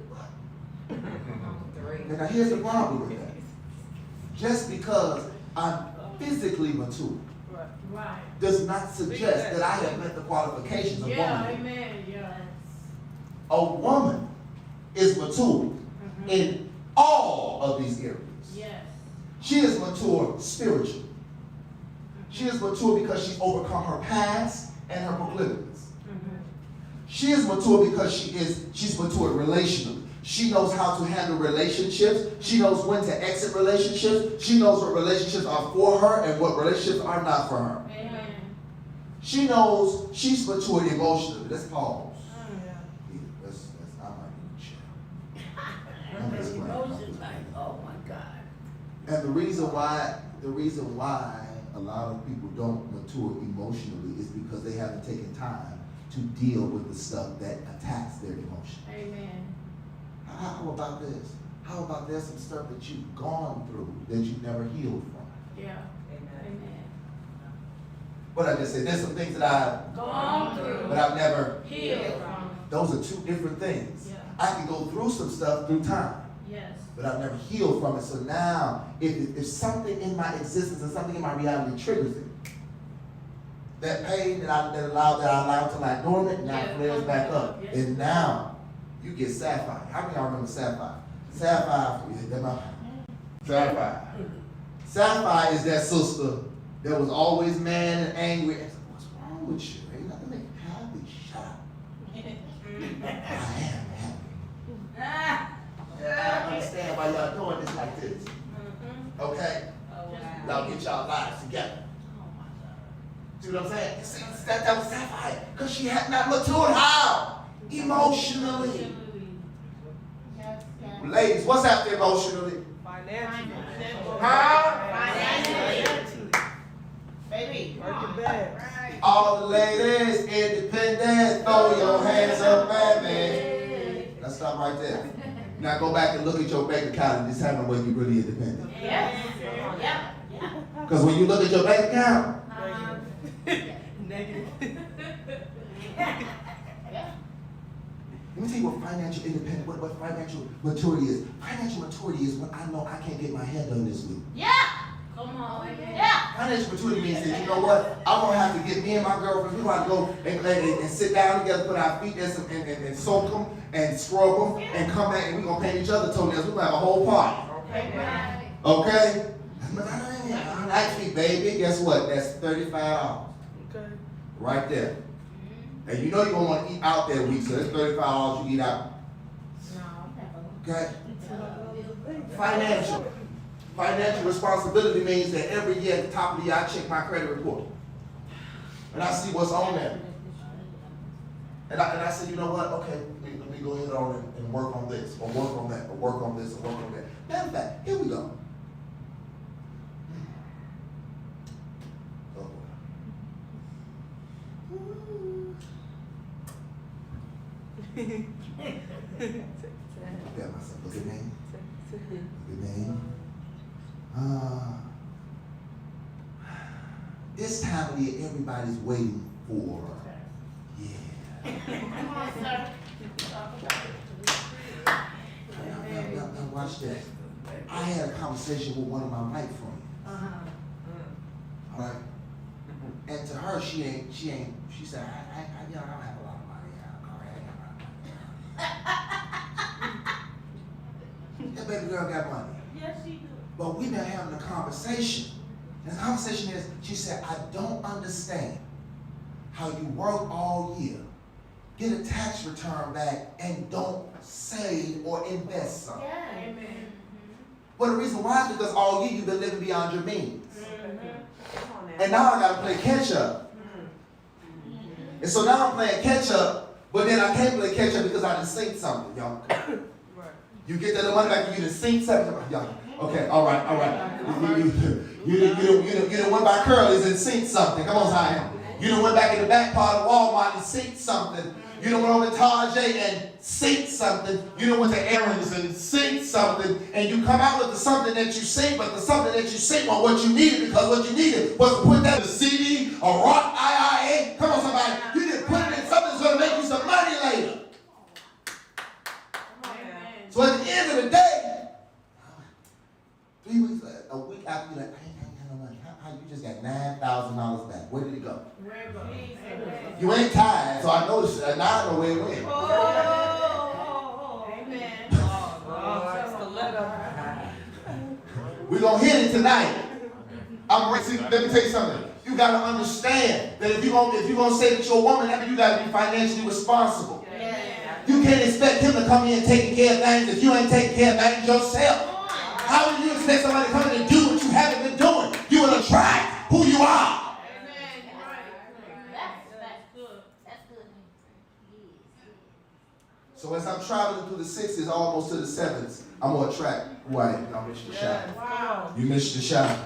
And now here's the problem with that. Just because I'm physically mature right. does not suggest that I have met the qualifications of Yeah, woman. amen, yes. A woman is mature in all of these areas. Yes. She is mature spiritually. She is mature because she's overcome her past and her proclivities. She is mature because she's mature relationally. She knows how to handle relationships. She knows when to exit relationships. She knows what relationships are for her and what relationships are not for her. Amen. She knows she's matured emotionally. Let's pause. I might need to chill. Emotions like, oh my God. And the reason why a lot of people don't mature emotionally is because they haven't taken time to deal with the stuff that attacks their emotion. Amen. How about this? How about there's some stuff that you've gone through that you've never healed from? Yeah. Amen. What I just said, there's some things that I've Gone through. but I've never. Healed from. Those are two different things. Yeah. I can go through some stuff through time, Yes. but I've never healed from it. So now, if something in my existence and something in my reality triggers it, that pain that I allow to lie dormant now Yeah. flares back up, Yes. and now you get sapphire. How many of y'all remember sapphire? Sapphire, sapphire. Sapphire is that sister that was always mad and angry. And said, what's wrong with you? Ain't nothing make you happy. Shut up. I am happy. I don't understand why y'all doing this like this. Okay? Y'all get y'all lives together. See what I'm saying? See, that was sapphire. Because she had not matured how? Emotionally. Yes. Ladies, what's after emotionally? Financially. Huh? Financially. Baby, work your bag. All the ladies, independent, throw your hands up at me. Let's stop right there. Now go back and look at your bank account and determine whether you're really independent. Yes. Yeah. Because when you look at your bank account, Negative. let me tell you what financial independence, what financial maturity is. Financial maturity is when I know I can't get my hair done this week. Yeah. Come on. Yeah. Financial maturity means that, you know what, I'm going to have to get me and my girlfriend, we're going to go and sit down together, put our feet in some, and soak them and scrub them and come back and we're going to paint each other toenails. We're going to have a whole party. Amen. Okay? Actually, baby, guess what? That's $35 Okay. right there. And you know you're going to want to eat out that week, so that's $35 you eat out. Okay? Financial responsibility means that every year at the top of the year I check my credit report. And I see what's on there. And I said, you know what? Okay, let me go ahead on and work on this, or work on that, or work on this, or work on that. Matter of fact, here we go. Oh, Prepare myself. Look at me. Look at me. This time of year, everybody's waiting for. Yeah. Come on, sir. Now watch this. I had a conversation with one of my white friends. All right. And to her, she said, I don't have a lot of money. I ain't got a lot of money. That baby girl got money. Yes, she do. But we've been having a conversation. And the conversation is, she said, I don't understand how you work all year, get a tax return back, and don't save or invest something. Yeah. Amen. Well, the reason why is because all year you've been living beyond your means. And now I got to play catch up. And so now I'm playing catch up But then I can't play catch up because I done seen something, y'all. You get that money back and you done seen something, y'all. Okay, all right. You done went by Curly's and seen something. Come on, Zion. You done went back in the back part of Walmart and seen something. You done went over to Target and seen something. You done went to Aaron's and seen something. And you come out with the something that you seen, but the something that you seen was what you needed, because what you needed was to put that in a CD, a Roth IRA. Come on, somebody. You didn't put it in something that's going to make you some money later. So at the end of the day, 3 weeks, a week after, you're like, I ain't got no money. How you just got $9,000 back? Where did it go? You ain't tired, so I know now I know where it went. We're going to hit it tonight. I'm ready. Let me tell you something. You got to understand that if you're gonna say that you're a woman, that means you got to be financially responsible. You can't expect him to come in and take care of things if you ain't taking care of things yourself. How do you expect somebody to come in and do what you haven't been doing? You will attract who you are. So as I'm traveling through the 6s, almost to the 7s, I'm going to attract who I am. I missed the shout. Wow. You missed the shout.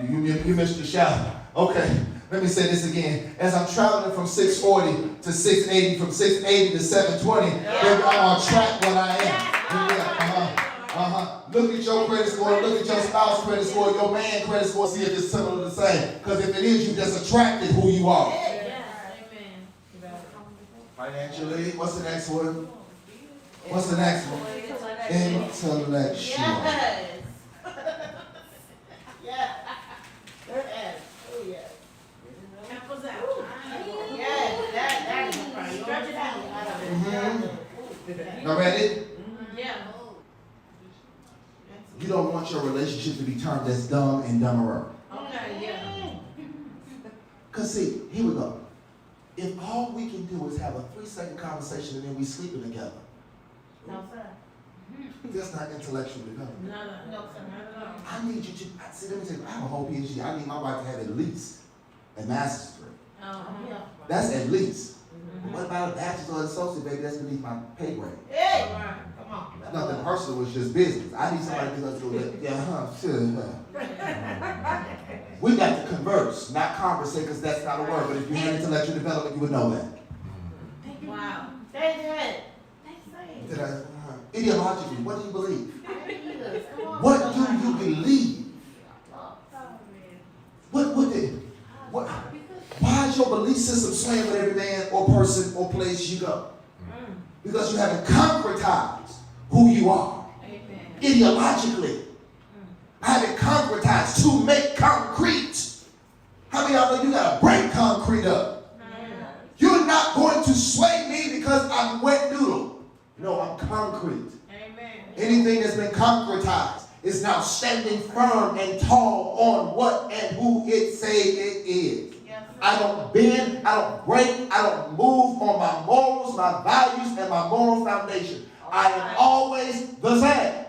You missed the shout. Okay, let me say this again. As I'm traveling from 640 to 680, from 680 to 720, baby, I'm going to attract what I am. Look at your credit score, look at your spouse credit score, your man credit score, see if it's similar to the same. Because if it is, you just attracted who you are. Financially, what's the next one? What's the next one? Intellectual. Yes. Yeah. Yes. Oh, yes. Yes, that is a priority. Stretch it out. Y'all ready? Yeah. You don't want your relationship to be termed as dumb and dumberer. Okay, yeah. Because see, here we go. If all we can do is have a 3-second conversation and then we sleeping together, No, sir. that's not intellectual development. No, sir. Not at all. I need you to, see, let me tell you, I have a whole PhD. I need my wife to have at least a master's degree. Yeah. That's at least. But what about a bachelor's or an associate, baby? That's beneath my pay grade. Hey, All right. come on. It's nothing personal, it's just business. I need somebody to go that, sure. We got to converse, not conversate, because that's not a word. But if you had intellectual development, you would know that. Wow. Say that. Did I, ideologically, what do you believe? What do you believe? Why is your belief system swaying with every man or person or place you go? Because you haven't concretized who you are. Amen. Ideologically. I haven't concretized to make concrete. How many of y'all know you gotta break concrete up? You're not going to sway me because I'm wet noodle. No, I'm concrete. Amen. Anything that's been concretized is now standing firm and tall on what and who it say it is. Yes, I don't bend, I don't break, I don't move on my morals, my values, and my moral foundation. I am always the same.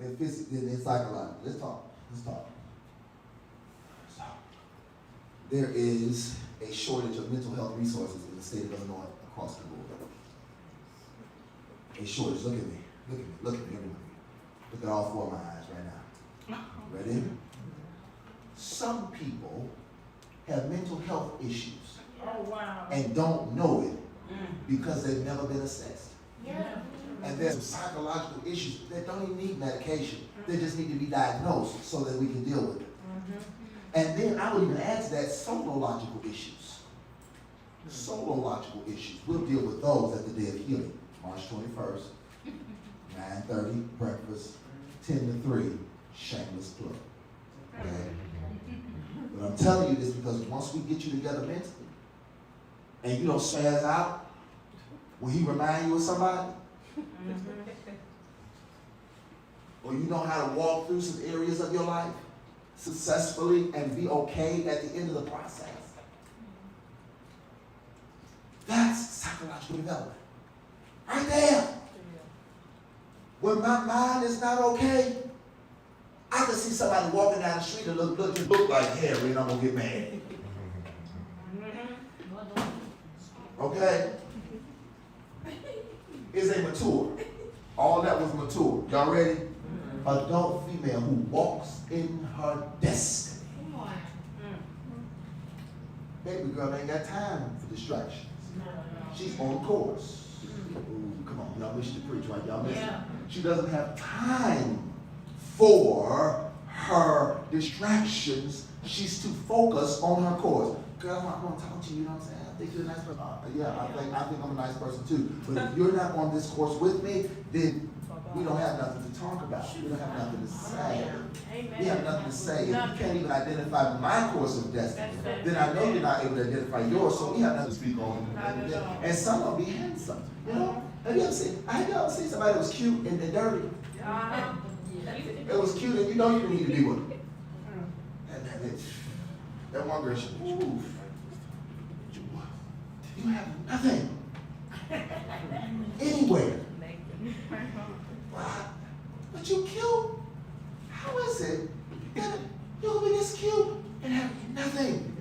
And physically and psychologically. Let's talk. Let's talk. There is a shortage of mental health resources in the state of Illinois across the board. A shortage. Look at me. Look at me. Look at me. Everybody. Look at all 4 of my eyes right now. Ready? Some people have mental health issues Oh, wow. and don't know it because they've never been assessed. Yeah. And there's some psychological issues that don't even need medication. They just need to be diagnosed so that we can deal with it. And then I would even add to that solological issues. Solological issues. We'll deal with those at the Day of Healing, March 21st, 9:30, breakfast, 10 to 3, shameless plug. Okay? But I'm telling you this because once we get you together mentally, and you don't spaz out, will he remind you of somebody? Or you know how to walk through some areas of your life successfully and be okay at the end of the process? That's psychological development. Right there. When my mind is not okay, I can see somebody walking down the street and look like Harry and I'm going to get mad. Okay? Is a mature. All that was mature. Y'all ready? Adult female who walks in her destiny. Come on. Baby girl ain't got time for distractions. She's on course. Ooh, come on, y'all wish to preach, right? Y'all listen. Yeah. She doesn't have time for her distractions. She's too focused on her course. Girl, I'm going to talk to you, you know what I'm saying? I think you're a nice person. I think I'm a nice person too. But if you're not on this course with me, then we don't have nothing to talk about. We don't have nothing to say. We have nothing to say. If you can't even identify my course of destiny, then I know you're not able to identify yours, so we have nothing to speak on. And some will be handsome. You know? Have you ever seen somebody that was cute and dirty? It was cute and you know you didn't need to be with them. And that one girl, she, ooh, you have nothing. Anywhere. But you cute. How is it that you'll be this cute and have nothing?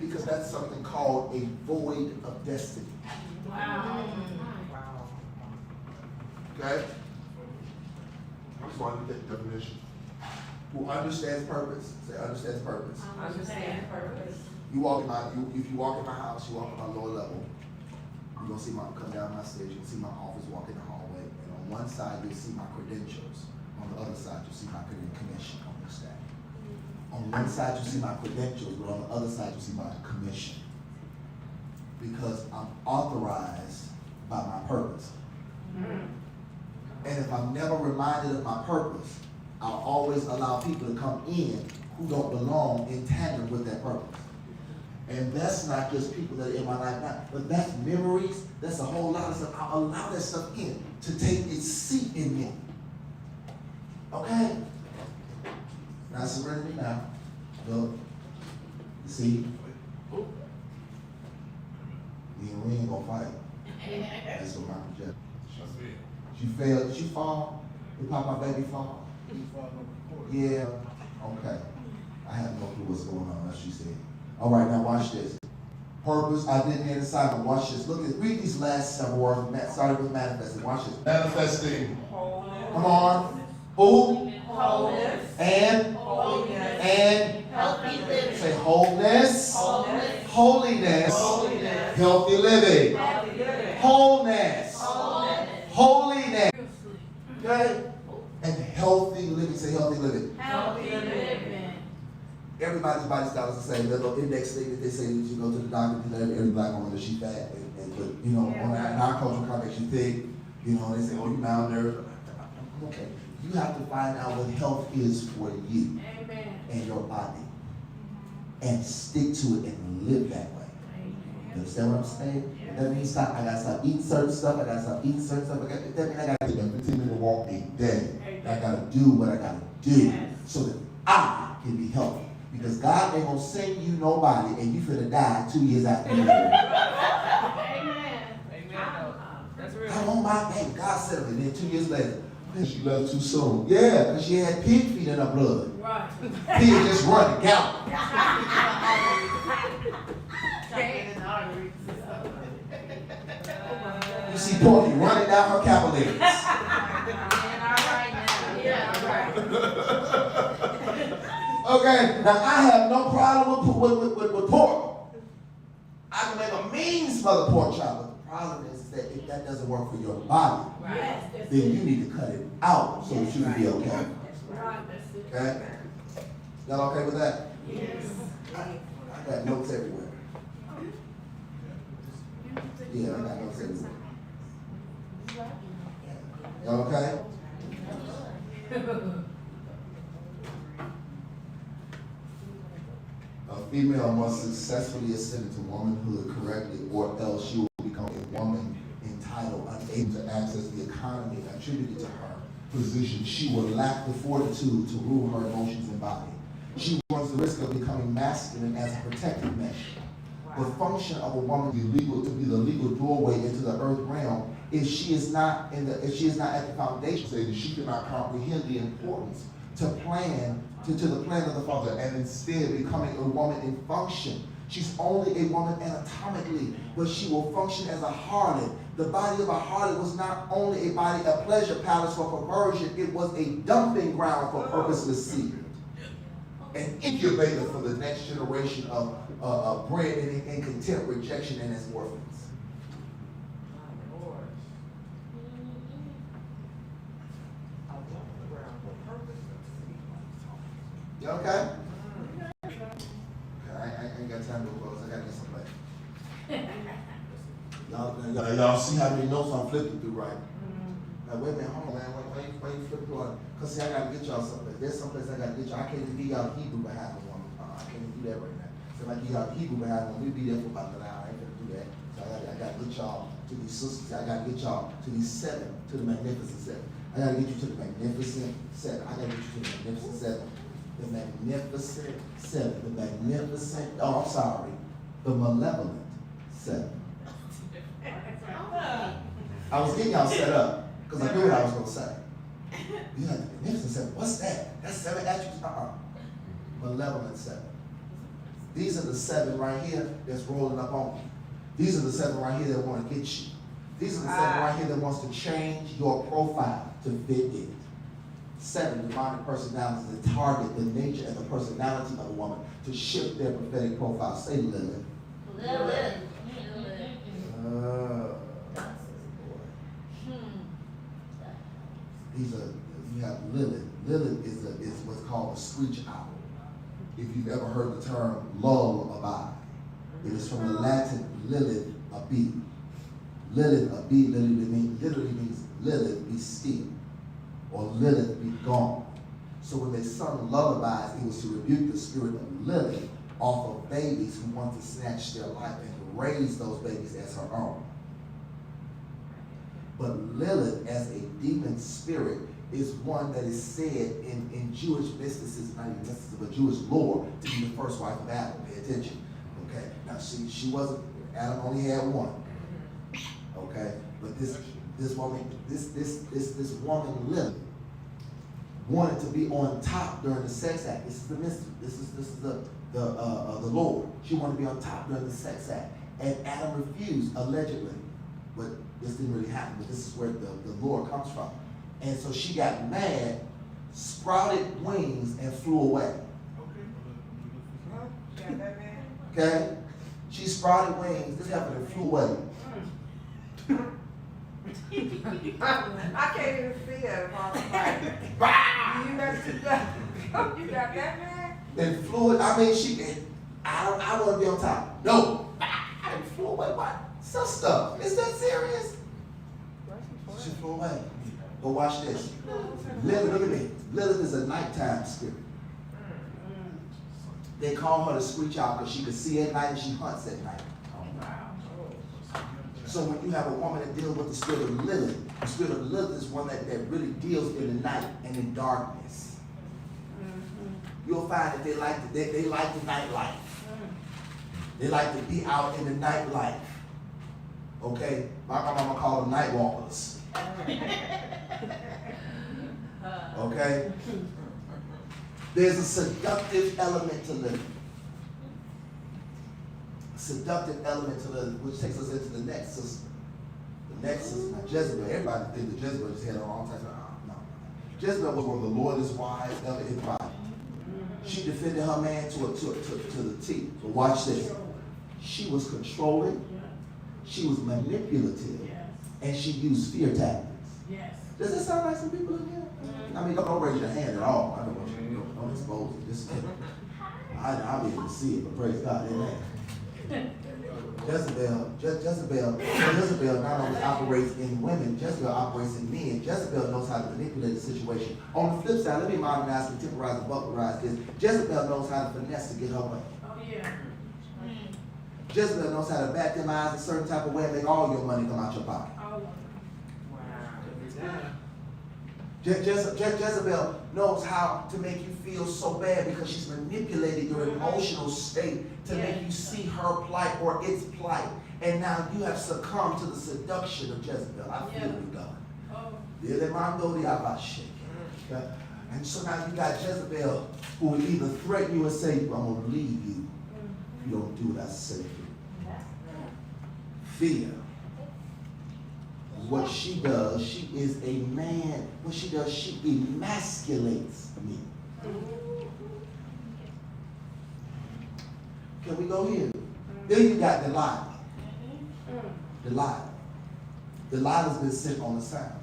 Because that's something called a void of destiny. Wow. Okay? I just wanted to get the definition. Who understands purpose? Say understands purpose. Understand purpose. If you walk in my house, you walk in my lower level, you're gonna see come down my stairs, you'll see my office, walk in the hallway, and on one side you'll see my credentials. On the other side you'll see my commission on your stack. On one side you'll see my credentials, but on the other side you'll see my commission. Because I'm authorized by my purpose. And if I'm never reminded of my purpose, I'll always allow people to come in who don't belong in tandem with that purpose. And that's not just people that are in my life now, but that's memories, that's a whole lot of stuff. I'll allow that stuff in to take its seat in me. Okay? Now surrender me now. Look. See? We ain't gonna fight. That's what my project. You failed. Did you fall? Did Papa baby fall? Yeah. Okay. I have no clue what's going on, as she said. All right, now watch this. Purpose, identity, and assignment. Watch this. Read these last several words. Started with manifesting. Watch this. Manifesting. Wholeness. Come on. Who? Wholeness. And? Holiness. And? Healthy living. Say wholeness. Wholeness. Holiness. Holiness. Healthy living. Healthy living. Wholeness. Wholeness. Holiness. Okay? And healthy living. Say healthy living. Healthy living. Everybody's body style is the same. There's no index thing that they say that you go to the doctor and every black woman that she fat. But you know, in our cultural context, you think, you know, they say, oh, you malnourished. Okay. You have to find out what health is for you and your body. And stick to it and live that way. You understand what I'm saying? That means I gotta stop eating certain stuff, I gotta stop eating certain stuff. That means I gotta take a 15-minute walk a day. I gotta do what I gotta do so that I can be healthy. Because God ain't gonna send you nobody and you finna die 2 years after you live. Amen. That's real. I want my baby. God said it, and then 2 years later, she left too soon. Yeah, because she had pig feet in her blood. Right. Pig just running, gallop. You see Porky running down her capillaries. Okay, now I have no problem with pork. I can make a mean smothered pork chop, but the problem is that if that doesn't work for your body, then you need to cut it out so that you can be okay. Okay? Y'all okay with that? Yes. I got notes everywhere. Yeah, I got notes everywhere. Y'all okay? A female must successfully ascend into womanhood correctly, or else she will become a woman entitled, unable to access the economy attributed to her position. She will lack the fortitude to rule her emotions and body. She runs the risk of becoming masculine as a protective measure. The function of a woman to be the legal doorway into the earth realm. If she is not at the foundation, say she cannot comprehend the importance to the plan of the Father, and instead becoming a woman in function. She's only a woman anatomically, but she will function as a harlot. The body of a harlot was not only a pleasure palace for perversion, it was a dumping ground for purposeless seed. An incubator for the next generation of bread and contempt, rejection, and its orphans. You okay? I ain't got time to close. I gotta get some play. Y'all see how many notes I'm flipping through, right? Now, wait a minute, hold on, man. Why you flipping through? Because see, I gotta get y'all something. There's someplace I gotta get y'all. I can't even give y'all Hebrew behind the woman. I can't even do that right now. So if I give y'all Hebrew behind the woman, we'll be there for about an hour. I ain't gonna do that. So I gotta get y'all to these sisters. I gotta get y'all to these seven, to the magnificent seven. I gotta get you to the magnificent seven. I gotta get you to the magnificent seven. The magnificent seven. The magnificent, oh, I'm sorry. The malevolent seven. I was getting y'all set up because I knew what I was going to say. You like the magnificent seven. What's that? That's seven attributes. Malevolent seven. These are the seven right here that's rolling up on you. These are the seven right here that want to get you. These are the seven right here that wants to change your profile to fit it. Seven demonic personalities that target the nature and the personality of a woman to shift their prophetic profile. Say Lilith. Lilith. These are, you have Lilith. Lilith is what's called a screech owl. If you've ever heard the term lullaby, it is from the Latin Lilith, a bee. Lilith, a bee, literally means Lilith, be still, or Lilith, be gone. So when they sung lullabies, it was to rebuke the spirit of Lilith off of babies who want to snatch their life and to raise those babies as her own. But Lilith, as a demon spirit, is one that is said in Jewish mysticism, not even mysticism, but Jewish lore, to be the first wife of Adam. Pay attention. Okay. Now she wasn't. Adam only had one. Okay. But this woman Lilith wanted to be on top during the sex act. This is the mystery. This is the Lord. She wanted to be on top during the sex act, and Adam refused allegedly, but this didn't really happen. But this is where the lore comes from. And so she got mad, sprouted wings, and flew away. Okay? She sprouted wings. This happened and flew away. I can't even see it. You got that man? And flew it. I mean, I want to be on top. No. And flew away. What? Sister, is that serious? She flew away. But watch this. Lilith, look at me. Lilith is a nighttime spirit. They call her the screech owl because she can see at night and she hunts at night. So when you have a woman that deals with the spirit of Lilith, the spirit of Lilith is one that really deals in the night and in darkness. You'll find that they like the nightlife. They like to be out in the nightlife. Okay? My mama call them night walkers. Okay? There's a seductive element to Lilith. Seductive element to Lilith, which takes us into the next sister. The next sister, now Jezebel. Everybody think that Jezebel just had her own type of no. Jezebel was one of the Lord's wives ever in the Bible. She defended her man to the T. But watch this. She was controlling, she was manipulative, and she used fear tactics. Yes. Does that sound like some people in here? I mean, don't raise your hand at all. I don't want you to don't expose it. Just, I'll be able to see it, but praise God, amen. Jezebel not only operates in women, Jezebel operates in men. Jezebel knows how to manipulate the situation. On the flip side, let me modernize, contemporize, and vulgarize this. Jezebel knows how to finesse to get her way. Oh, yeah. Jezebel knows how to back them eyes a certain type of way and make all your money come out your pocket. Jezebel knows how to make you feel so bad because she's manipulated your emotional state to make you see her plight or its plight. And now you have succumbed to the seduction of Jezebel. I feel you, God. Okay? And so now you got Jezebel who will either threaten you and say, I'm going to leave you. You don't do what I say do. Fear. What she does, she is a man. What she does, she emasculates me. Can we go here? Then you got Delilah. Delilah's been sent on assignment.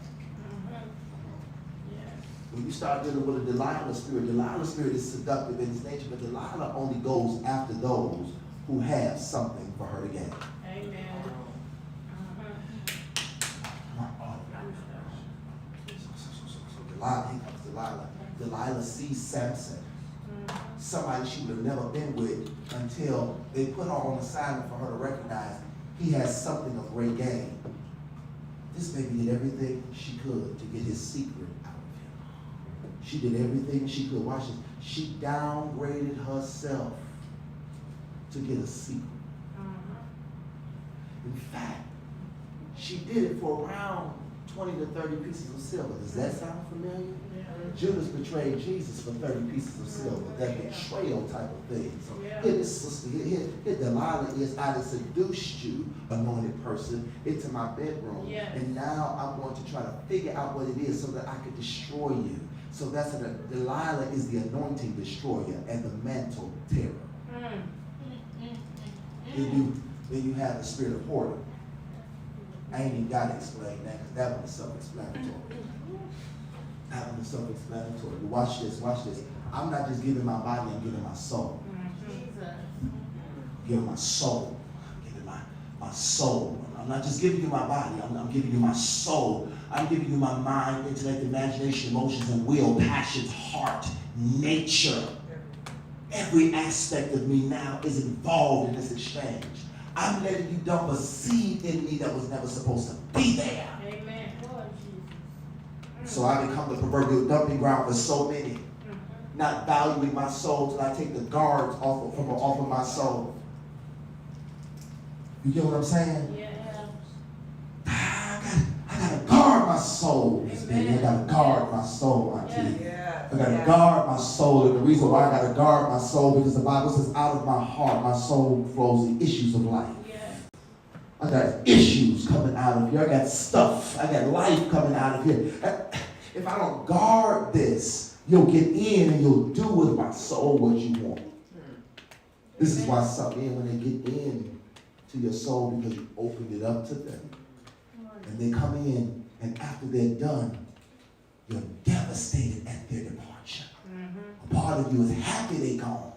When you start dealing with a Delilah spirit is seductive in its nature, but Delilah only goes after those who have something for her to gain. Delilah sees Samson, somebody she would have never been with, until they put her on assignment for her to recognize he has something of great gain. This baby did everything she could to get his secret out of him. She did everything she could. Watch this. She downgraded herself to get a secret. In fact, she did it for around 20 to 30 pieces of silver. Does that sound familiar? Judas betrayed Jesus for 30 pieces of silver. That betrayal type of thing. So here this sister, here Delilah is, I have seduced you, anointed person, into my bedroom. And now I'm going to try to figure out what it is so that I could destroy you. So that's what Delilah is, the anointing destroyer and the mantle terror. Then you have the spirit of hoarding. I ain't even got to explain that because that one is self-explanatory. That one is self-explanatory. But watch this. I'm not just giving my body, I'm giving my soul. Giving my soul. I'm giving my soul. I'm not just giving you my body, I'm giving you my soul. I'm giving you my mind, intellect, imagination, emotions, and will, passions, heart, nature. Every aspect of me now is involved in this exchange. I'm letting you dump a seed in me that was never supposed to be there. Amen. So I become the proverbial dumping ground for so many. Not valuing my soul till I take the guards off of my soul. You get what I'm saying? Yeah. I gotta guard my soul, Miss Baby. I gotta guard my soul, Auntie. I gotta guard my soul. And the reason why I gotta guard my soul, because the Bible says, out of my heart, my soul flows the issues of life. I got issues coming out of here. I got stuff. I got life coming out of here. If I don't guard this, you'll get in and you'll do with my soul what you want. This is why some men, when they get in to your soul, because you opened it up to them, and they come in, and after they're done, you're devastated at their departure. A part of you is happy they're gone.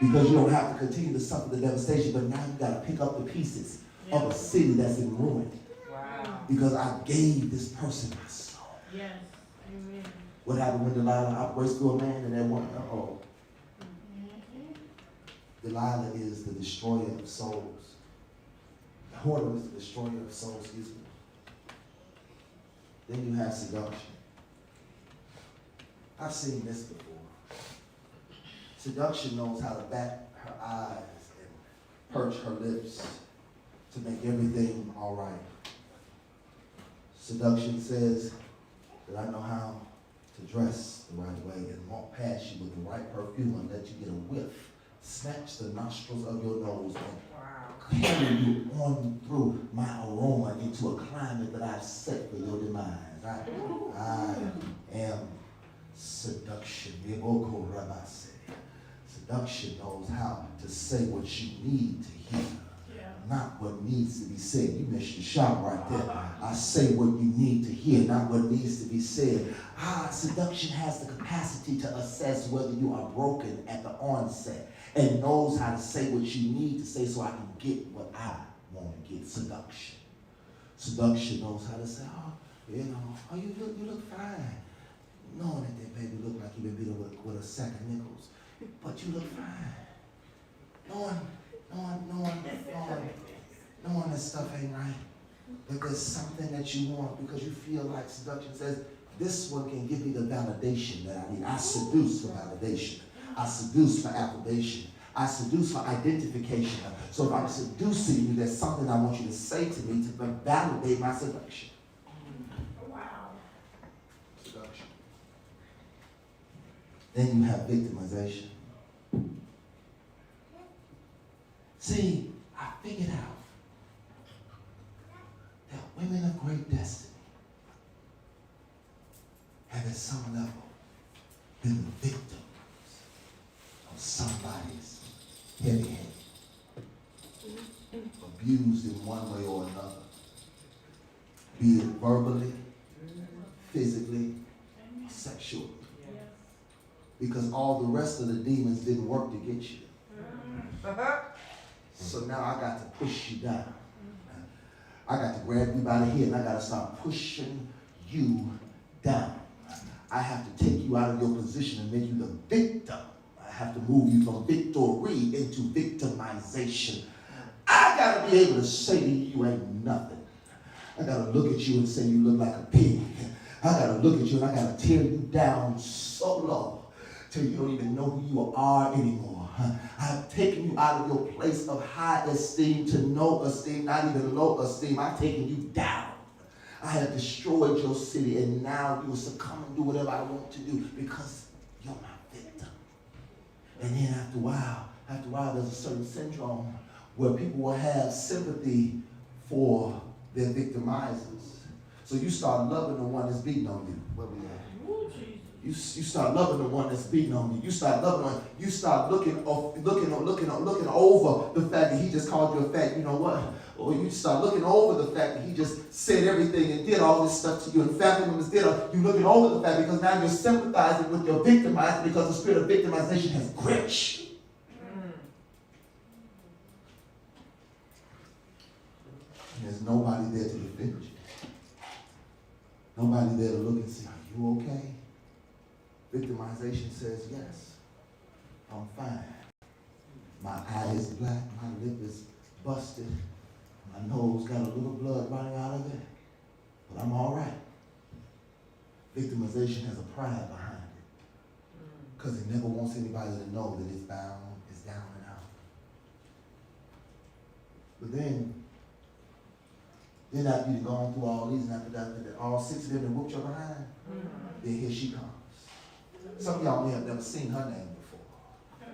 Because you don't have to continue to suffer the devastation, but now you got to pick up the pieces of a city that's in ruin. Because I gave this person my soul. What happened when Delilah operates through a man and that one? Delilah is the destroyer of souls. The hoarder is the destroyer of souls, excuse me. Then you have seduction. I've seen this before. Seduction knows how to bat her eyes and perch her lips to make everything all right. Seduction says that I know how to dress the right way and walk past you with the right perfume and let you get a whiff, snatch the nostrils of your nose and carry you on through my aroma into a climate that I've set for your demise. I am seduction. Seduction knows how to say what you need to hear, not what needs to be said. You missed your shot right there. I say what you need to hear, not what needs to be said. Seduction has the capacity to assess whether you are broken at the onset and knows how to say what you need to say so I can get what I want to get. Seduction knows how to say, you look fine. Knowing that baby look like you've been beaten with a sack of nickels. But you look fine. Knowing that stuff ain't right. But there's something that you want because you feel like seduction says, this one can give me the validation that I need. I seduce for validation. I seduce for approbation. I seduce for identification. So if I'm seducing you, there's something I want you to say to me to validate my seduction. Seduction. Then you have victimization. See, I figured out that women of great destiny have at some level been the victims of somebody's heavy hand, abused in one way or another, be it verbally, physically, or sexually. Because all the rest of the demons didn't work to get you. So now I got to push you down. I got to grab you by the head and I got to start pushing you down. I have to take you out of your position and make you the victim. I have to move you from victory into victimization. I got to be able to say to you, you ain't nothing. I got to look at you and say you look like a pig. I got to look at you and I got to tear you down so low till you don't even know who you are anymore. I've taken you out of your place of high esteem to no esteem, not even low esteem. I've taken you down. I have destroyed your city, and now you will succumb and do whatever I want to do because you're my victim. And then after a while, there's a certain syndrome where people will have sympathy for their victimizers. So you start loving the one that's beating on you. Where we at? You start loving the one that's beating on you. You start loving one. You start looking over the fact that he just called you a fat. You know what? Or you start looking over the fact that he just said everything and did all this stuff to you. And family members did. You looking over the fact because now you're sympathizing with your victimizer because the spirit of victimization has gripped you. And there's nobody there to defend you. Nobody there to look and say, are you okay? Victimization says, yes, I'm fine. My eye is black, my lip is busted, my nose got a little blood running out of it, but I'm all right. Victimization has a pride behind it because it never wants anybody to know that it's bound, it's down and out. But then after you've gone through all these, and after that, all 6 of them that whooped you behind, then here she comes. Some of y'all may have never seen her name before.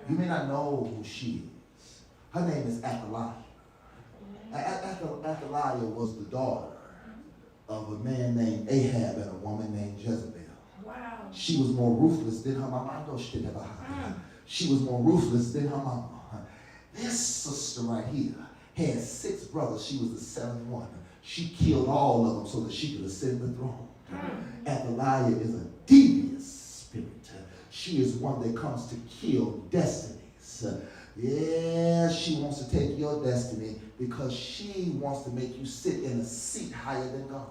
You may not know who she is. Her name is Athaliah. Athaliah was the daughter of a man named Ahab and a woman named Jezebel. Wow. She was more ruthless than her mama. She was more ruthless than her mama. This sister right here had 6 brothers. She was the 7th one. She killed all of them so that she could ascend the throne. Athaliah is a devious spirit. She is one that comes to kill destinies. Yeah, she wants to take your destiny because she wants to make you sit in a seat higher than God.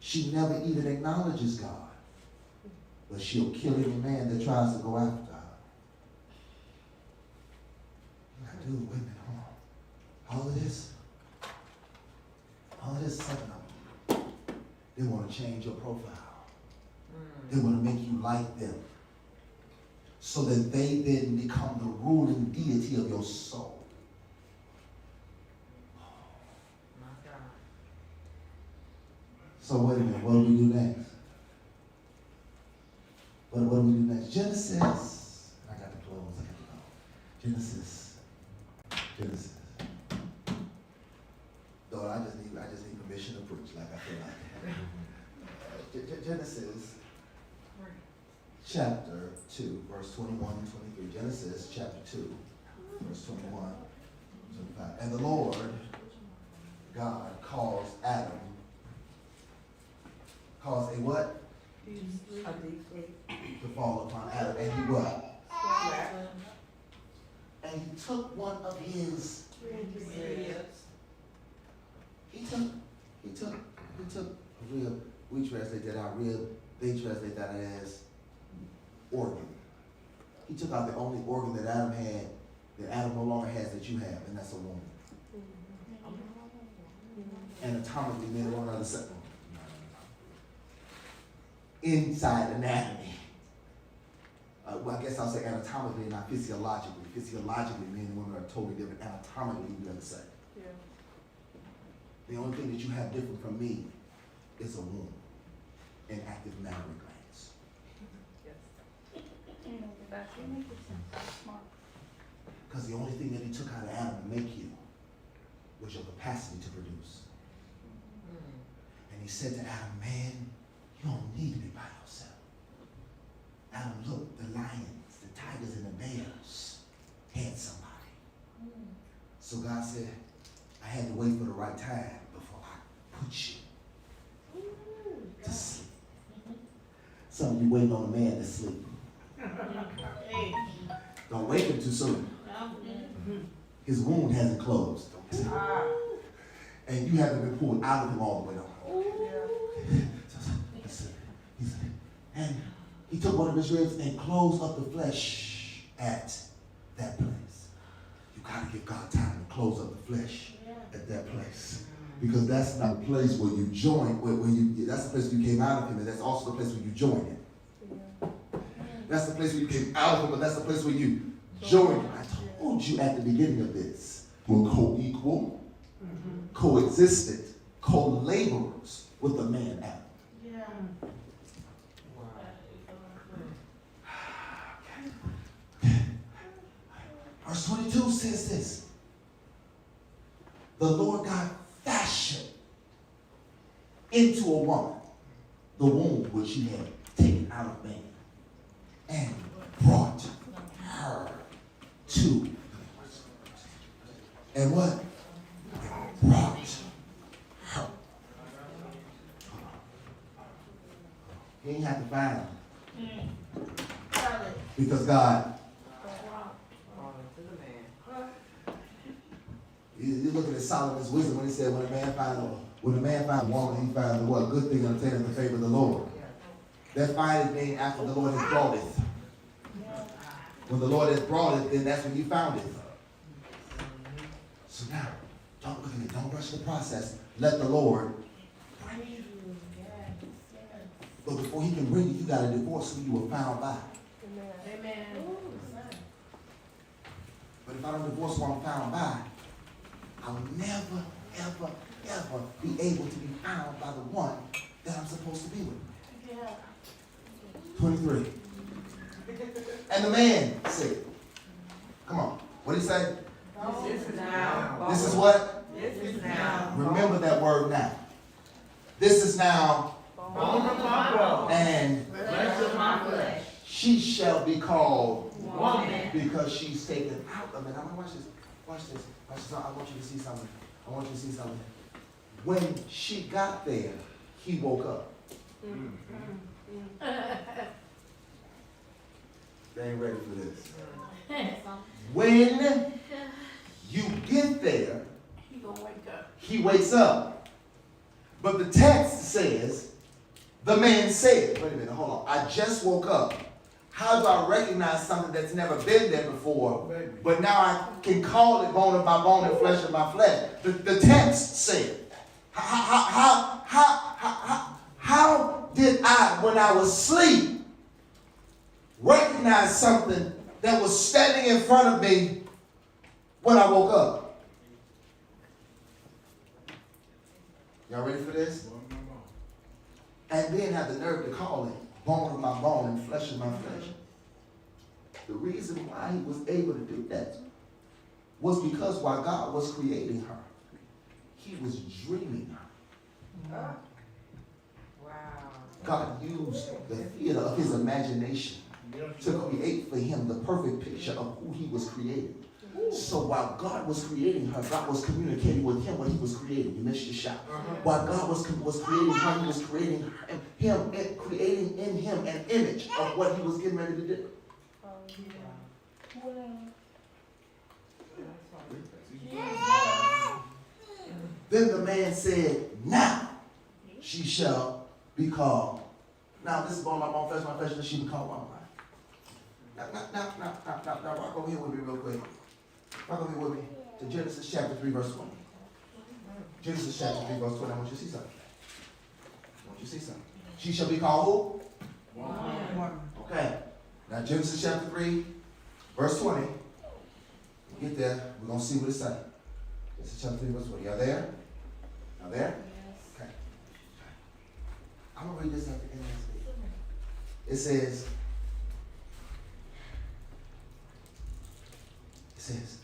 She never even acknowledges God, but she'll kill any man that tries to go after her. I do, wait a minute, hold on. All of this 7 of them, they want to change your profile. They want to make you like them so that they then become the ruling deity of your soul. My God. So wait a minute, what do we do next? What do we do next? Genesis. I got to close. I got to go. Genesis. Lord, I just need permission to preach like I feel like. Genesis chapter 2, verse 21 and 23. Genesis chapter 2, verse 21 and 25. And the Lord God caused Adam, caused a what? To fall upon Adam. And he what? And he took one of his He took rib. We translate that out rib. They translate that as organ. He took out the only organ that Adam had, that Adam no longer has, that you have, and that's a woman. Anatomically, men one another second. Inside anatomy. Well, I guess I'll say anatomically, not physiologically. Physiologically, men and women are totally different. Anatomically, we understand. The only thing that you have different from me is a womb and active mammary glands. Because the only thing that he took out of Adam to make you was your capacity to produce. And he said to Adam, man, you don't need to be by yourself. Adam, look, the lions, the tigers, and the bears had somebody. So God said, I had to wait for the right time before I put you to sleep. Some of you waiting on a man to sleep. Hey. Don't wake him too soon. His wound hasn't closed. And you haven't been pulled out of him all the way on. And he took one of his ribs and closed up the flesh at that place. You got to give God time to close up the flesh at that place. Because that's not a place where you join, that's the place where you came out of him, and that's also the place where you join him. That's the place where you came out of him, but that's the place where you join him. I told you at the beginning of this, we're co-equal, coexistent, co-laborers with the man Adam. Yeah. Verse 22 says this. The Lord God fashioned into a woman the womb which he had taken out of man and brought her to. And what? Brought her. He didn't have to find her. Because God, you look at Solomon's wisdom when he said, when a man finds a woman, he finds what? Good thing and obtaineth the favor of the Lord. That findeth means after the Lord has brought it. When the Lord has brought it, then that's when you found it. So now, don't look at it. Don't rush the process. Let the Lord bring you. But before he can bring you, you got to divorce who you were found by. Amen. But if I don't divorce who I'm found by, I'll never, ever, ever be able to be found by the one that I'm supposed to be with. Yeah. 23. And the man said, come on, what did he say? This is now. This is what? This is now. Remember that word now. This is now, Bone of my bone. and Flesh of my flesh. she shall be called Woman. because she's taken out of it. Now, watch this. Watch this. Watch this. I want you to see something. I want you to see something. When she got there, he woke up. They ain't ready for this. When you get there, He gonna wake up. he wakes up. But the text says, the man said, wait a minute, hold on. I just woke up. How do I recognize something that's never been there before, but now I can call it bone of my bone and flesh of my flesh? The text said, how did I, when I was asleep, recognize something that was standing in front of me when I woke up? Y'all ready for this? And then have the nerve to call it bone of my bone and flesh of my flesh. The reason why he was able to do that was because while God was creating her, he was dreaming her. Wow. God used the theater of his imagination to create for him the perfect picture of who he was creating. So while God was creating her, God was communicating with him what he was creating. You missed your shot. While God was creating her, he was creating him, creating in him an image of what he was getting ready to do. Then the man said, now she shall be called. Now this is bone of my bone, flesh of my flesh, and she be called one. Now, rock over here with me real quick. Rock over here with me to Genesis chapter 3, verse 20. Genesis chapter 3, verse 20. I want you to see something. I want you to see something. She shall be called who? Woman. Okay. Now Genesis chapter 3, verse 20. We get there. We're going to see what it says. Genesis chapter 3, verse 20. Y'all there? Y'all there? Okay. I'm going to read this at the end of this video. It says,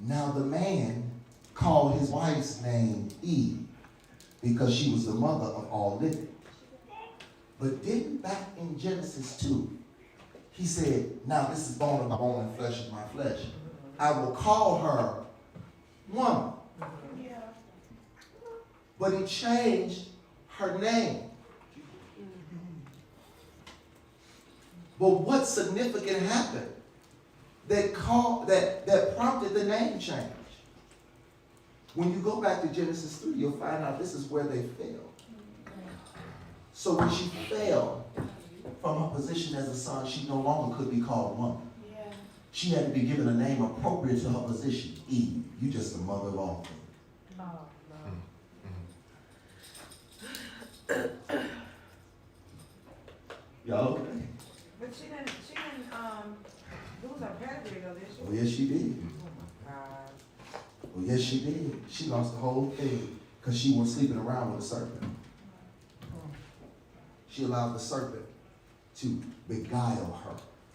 now the man called his wife's name Eve because she was the mother of all living. But didn't back in Genesis 2, he said, now this is bone of my bone and flesh of my flesh. I will call her woman. Yeah. But he changed her name. But what significant happened that prompted the name change? When you go back to Genesis 3, you'll find out this is where they fell. So when she fell from her position as a son, she no longer could be called woman. Yeah. She had to be given a name appropriate to her position. Eve, you just the mother of all things. Y'all okay? But she didn't lose her pedigree though, did she? Oh, yes, she did. God. Oh, yes, she did. She lost the whole thing because she was sleeping around with a serpent. She allowed the serpent to beguile her,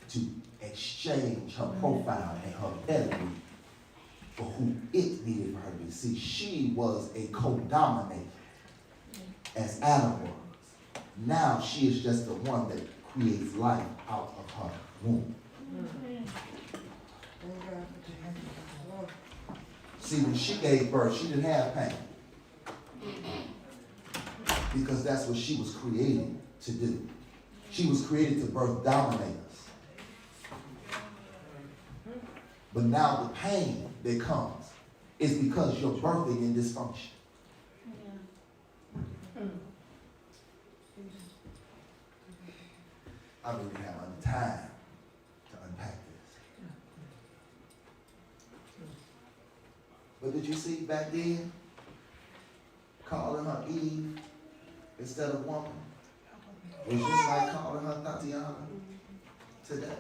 to exchange her profile and her pedigree for who it needed for her to be. See, she was a co-dominator as Adam was. Now she is just the one that creates life out of her womb. See, when she gave birth, she didn't have pain. Because that's what she was created to do. She was created to birth dominators. But now the pain that comes is because you're birthing in dysfunction. I really have time to unpack this. But did you see back then, calling her Eve instead of woman was just like calling her Tatiana today.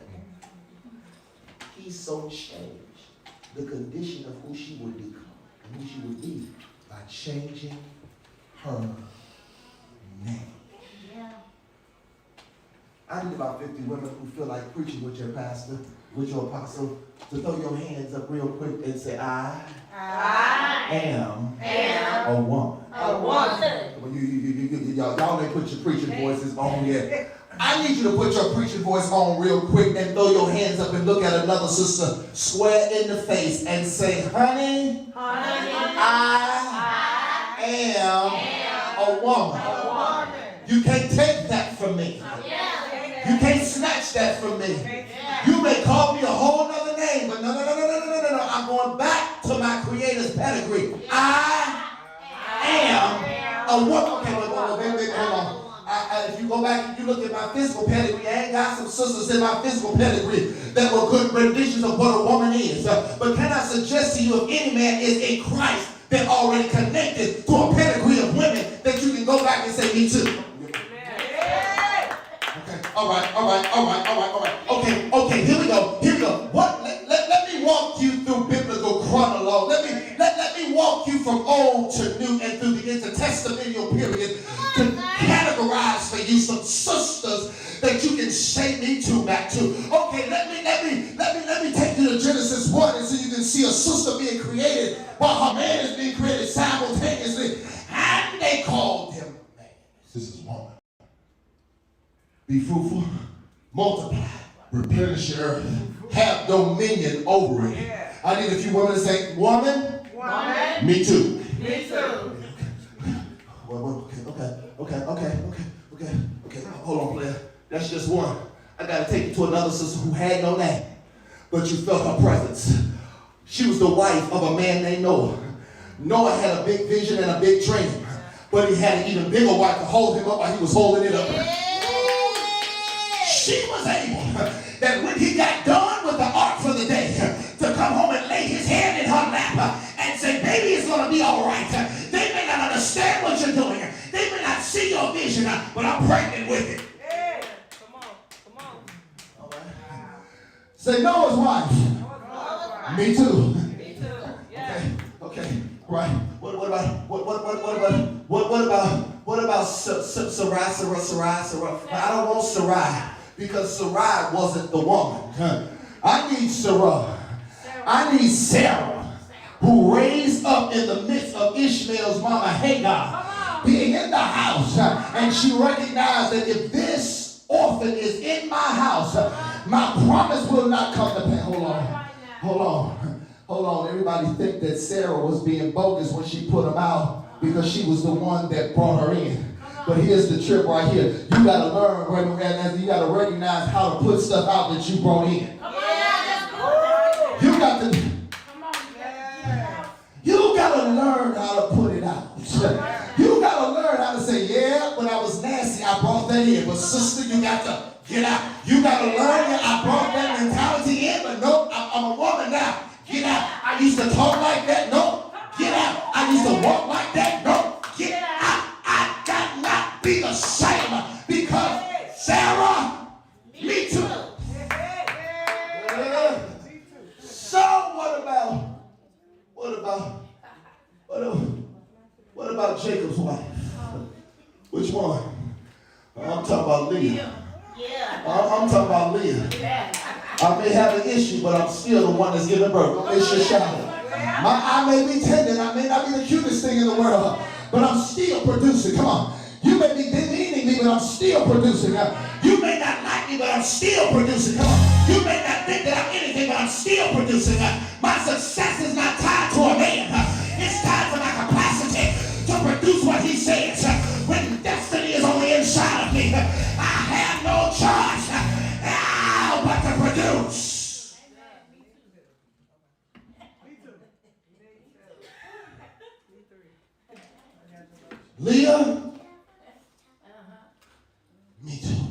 He so changed the condition of who she would become and who she would be by changing her name. Yeah. I need about 50 women who feel like preaching with your pastor, with your apostle, to throw your hands up real quick and say, I am a woman. A woman. Well, y'all ain't put your preaching voices on yet. I need you to put your preaching voice on real quick and throw your hands up and look at another sister square in the face and say, honey, I am a woman. You can't take that from me. You can't snatch that from me. You may call me a whole nother name, but no. I'm going back to my creator's pedigree. I am a woman. Okay, wait, hold on. If you go back and you look at my physical pedigree, I ain't got some sisters in my physical pedigree that were good renditions of what a woman is. But can I suggest to you, if any man is in Christ, they're already connected to a pedigree of women that you can go back and say, me too. All right. Okay, here we go. Let me walk you through biblical chronology. Let me walk you from old to new and through the intertestamental period to categorize for you some sisters that you can say me too back to. Okay, let me take you to Genesis 1 and so you can see a sister being created while her man is being created simultaneously. And they called him man. This is woman. Be fruitful, multiply, replenish the earth, have dominion over it. I need a few women to say, woman. Me too. Me too. Okay. Hold on, player. That's just one. I got to take you to another sister who had no name, but you felt her presence. She was the wife of a man named Noah. Noah had a big vision and a big dream, but he had an even bigger wife to hold him up while he was holding it up. She was able, that when he got done with the ark for the day, to come home and lay his hand in her lap and say, baby, it's going to be all right. They may not understand what you're doing. They may not see your vision, but I'm pregnant with it. Yeah. Come on. All right. Say Noah's wife. Me too. Yeah. Okay. Right. What about Sarai? I don't want Sarai because Sarai wasn't the woman. I need Sarah. I need Sarah, who raised up in the midst of Ishmael's mama Hagar, being in the house, and she recognized that if this orphan is in my house, my promise will not come to pass. Hold on. Everybody think that Sarah was being bogus when she put him out because she was the one that brought her in. But here's the trip right here. You got to learn, and you got to recognize how to put stuff out that you brought in. You got to learn how to put it out. You got to learn how to say, yeah, when I was nasty, I brought that in. But sister, you got to get out. You got to learn that I brought that mentality in, but no, I'm a woman now. Get out. I used to talk like that. No, get out. I used to walk like that. No, get out. I got not be the same because Sarah, me too. So what about Jacob's wife? Which one? I'm talking about Leah. I'm talking about Leah. I may have an issue, but I'm still the one that's giving birth. Don't miss your shadow. I may be tender, I may not be the cutest thing in the world, but I'm still producing. Come on. You may be demeaning me, but I'm still producing. You may not like me, but I'm still producing. Come on. You may not think that I'm anything, but I'm still producing. My success is not tied to a man. It's tied to my capacity to produce what he says. When destiny is on the inside of me, I have no choice but to produce. Leah? Me too.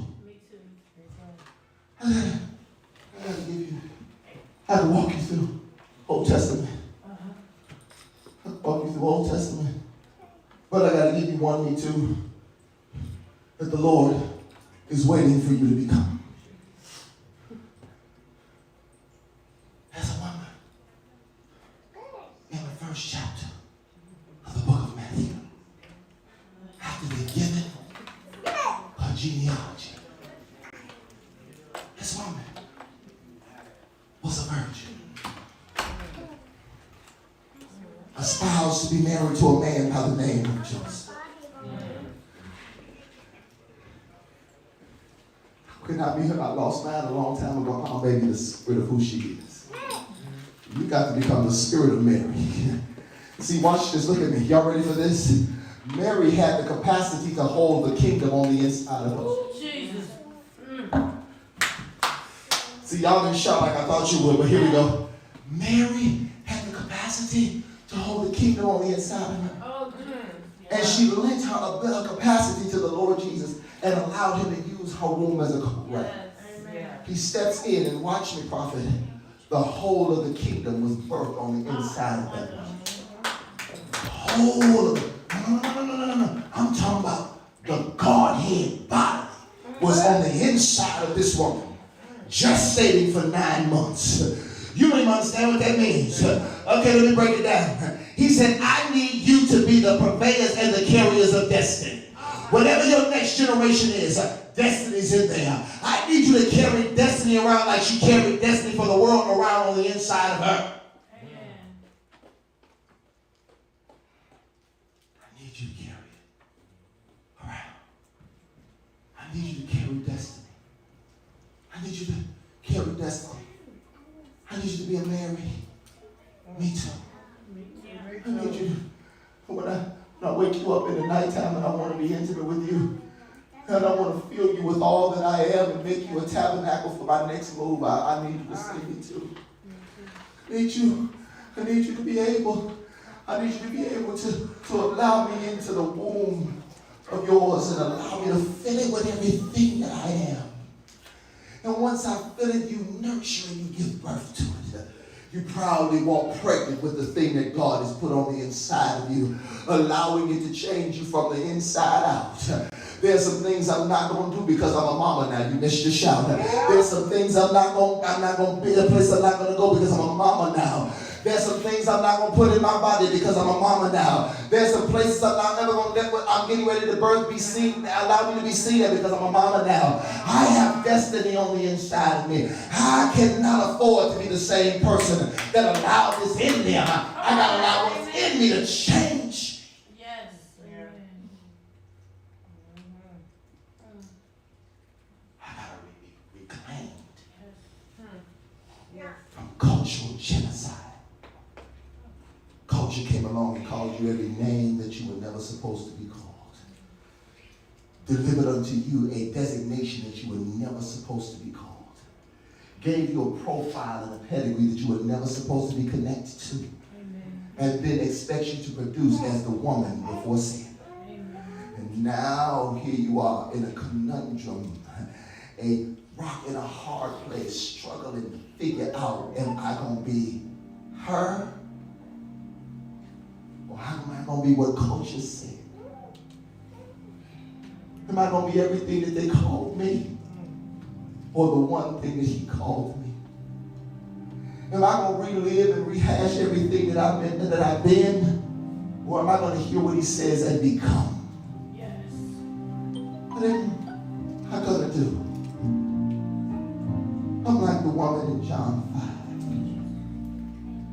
I gotta give you, I gotta walk you through Old Testament. I gotta walk you through Old Testament. But I gotta give you one, me too, that the Lord is waiting for you to become. As a woman, in the first chapter of the book of Matthew, after they're given her genealogy, this woman was a virgin, espoused to be married to a man by the name of Joseph. Could not be her. I lost mine a long time ago. I'm maybe the spirit of who she is. You got to become the spirit of Mary. See, watch this. Look at me. Y'all ready for this? Mary had the capacity to hold the kingdom on the inside of her. Jesus. See, y'all didn't shout like I thought you would, but here we go. Mary had the capacity to hold the kingdom on the inside of her. Oh, good. And she lent her capacity to the Lord Jesus and allowed him to use her womb as a co-writer. Amen. He steps in and watch me, prophet. The whole of the kingdom was birthed on the inside of that woman. Whole of it. No. I'm talking about the Godhead body was on the inside of this woman, gestating for 9 months. You don't even understand what that means. Okay, let me break it down. He said, I need you to be the purveyors and the carriers of destiny. Whatever your next generation is, destiny's in there. I need you to carry destiny around like she carried destiny for the world around on the inside of her. I need you to carry it around. I need you to carry destiny. I need you to carry destiny. I need you to be a Mary. Me too. I need you to, when I wake you up in the nighttime and I want to be intimate with you, and I want to fill you with all that I am and make you a tabernacle for my next move, I need you to see me too. I need you to be able to allow me into the womb of yours and allow me to fill it with everything that I am. And once I fill it, you nurture and you give birth to it. You proudly walk pregnant with the thing that God has put on the inside of you, allowing it to change you from the inside out. There's some things I'm not going to do because I'm a mama now. You missed your shout. There's some things I'm not going to be a place I'm not going to go because I'm a mama now. There's some things I'm not going to put in my body because I'm a mama now. There's some places I'm not ever going to let what I'm getting ready to birth be seen, allow me to be seen there because I'm a mama now. I have destiny on the inside of me. I cannot afford to be the same person that allowed this in them. I got to allow what's in me to change. Yes. I got to be reclaimed from cultural genocide. Culture came along and called you every name that you were never supposed to be called. Delivered unto you a designation that you were never supposed to be called. Gave you a profile and a pedigree that you were never supposed to be connected to. Amen. And then expects you to produce as the woman before sin. Amen. And now here you are in a conundrum, a rock in a hard place, struggling to figure out, am I going to be her? Or how am I going to be what culture said? Am I going to be everything that they called me? Or the one thing that he called me? Am I going to relive and rehash everything that I've been? Or am I going to hear what he says and become? Yes. What am I going to do? I'm like the woman in John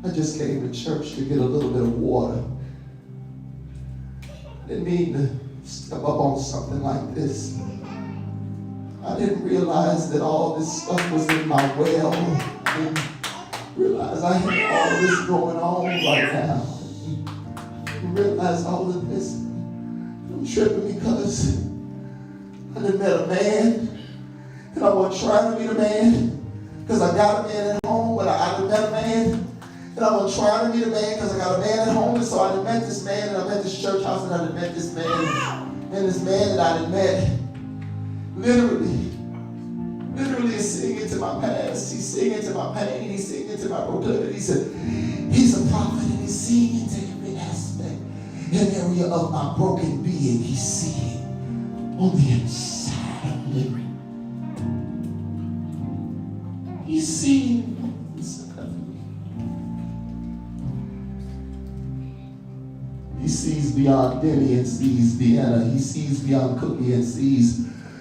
5. I just came to church to get a little bit of water. I didn't mean to step up on something like this. I didn't realize that all this stuff was in my well. I didn't realize I had all this going on right now. I didn't realize all of this. I'm tripping because I done met a man and I wasn't trying to be the man because I got a man at home, but I done met a man. And I was trying to be the man because I got a man at home. And so I done met this man, and I met this church house, and I done met this man. And this man that I done met, literally is singing to my past. He's singing to my pain. He's singing to my proclivities. He's a prophet, and he's singing to every aspect and area of my broken being. He's singing on the inside of me. He's singing on the inside of me. He sees beyond Demi and sees Deanna. He sees beyond Cookie and sees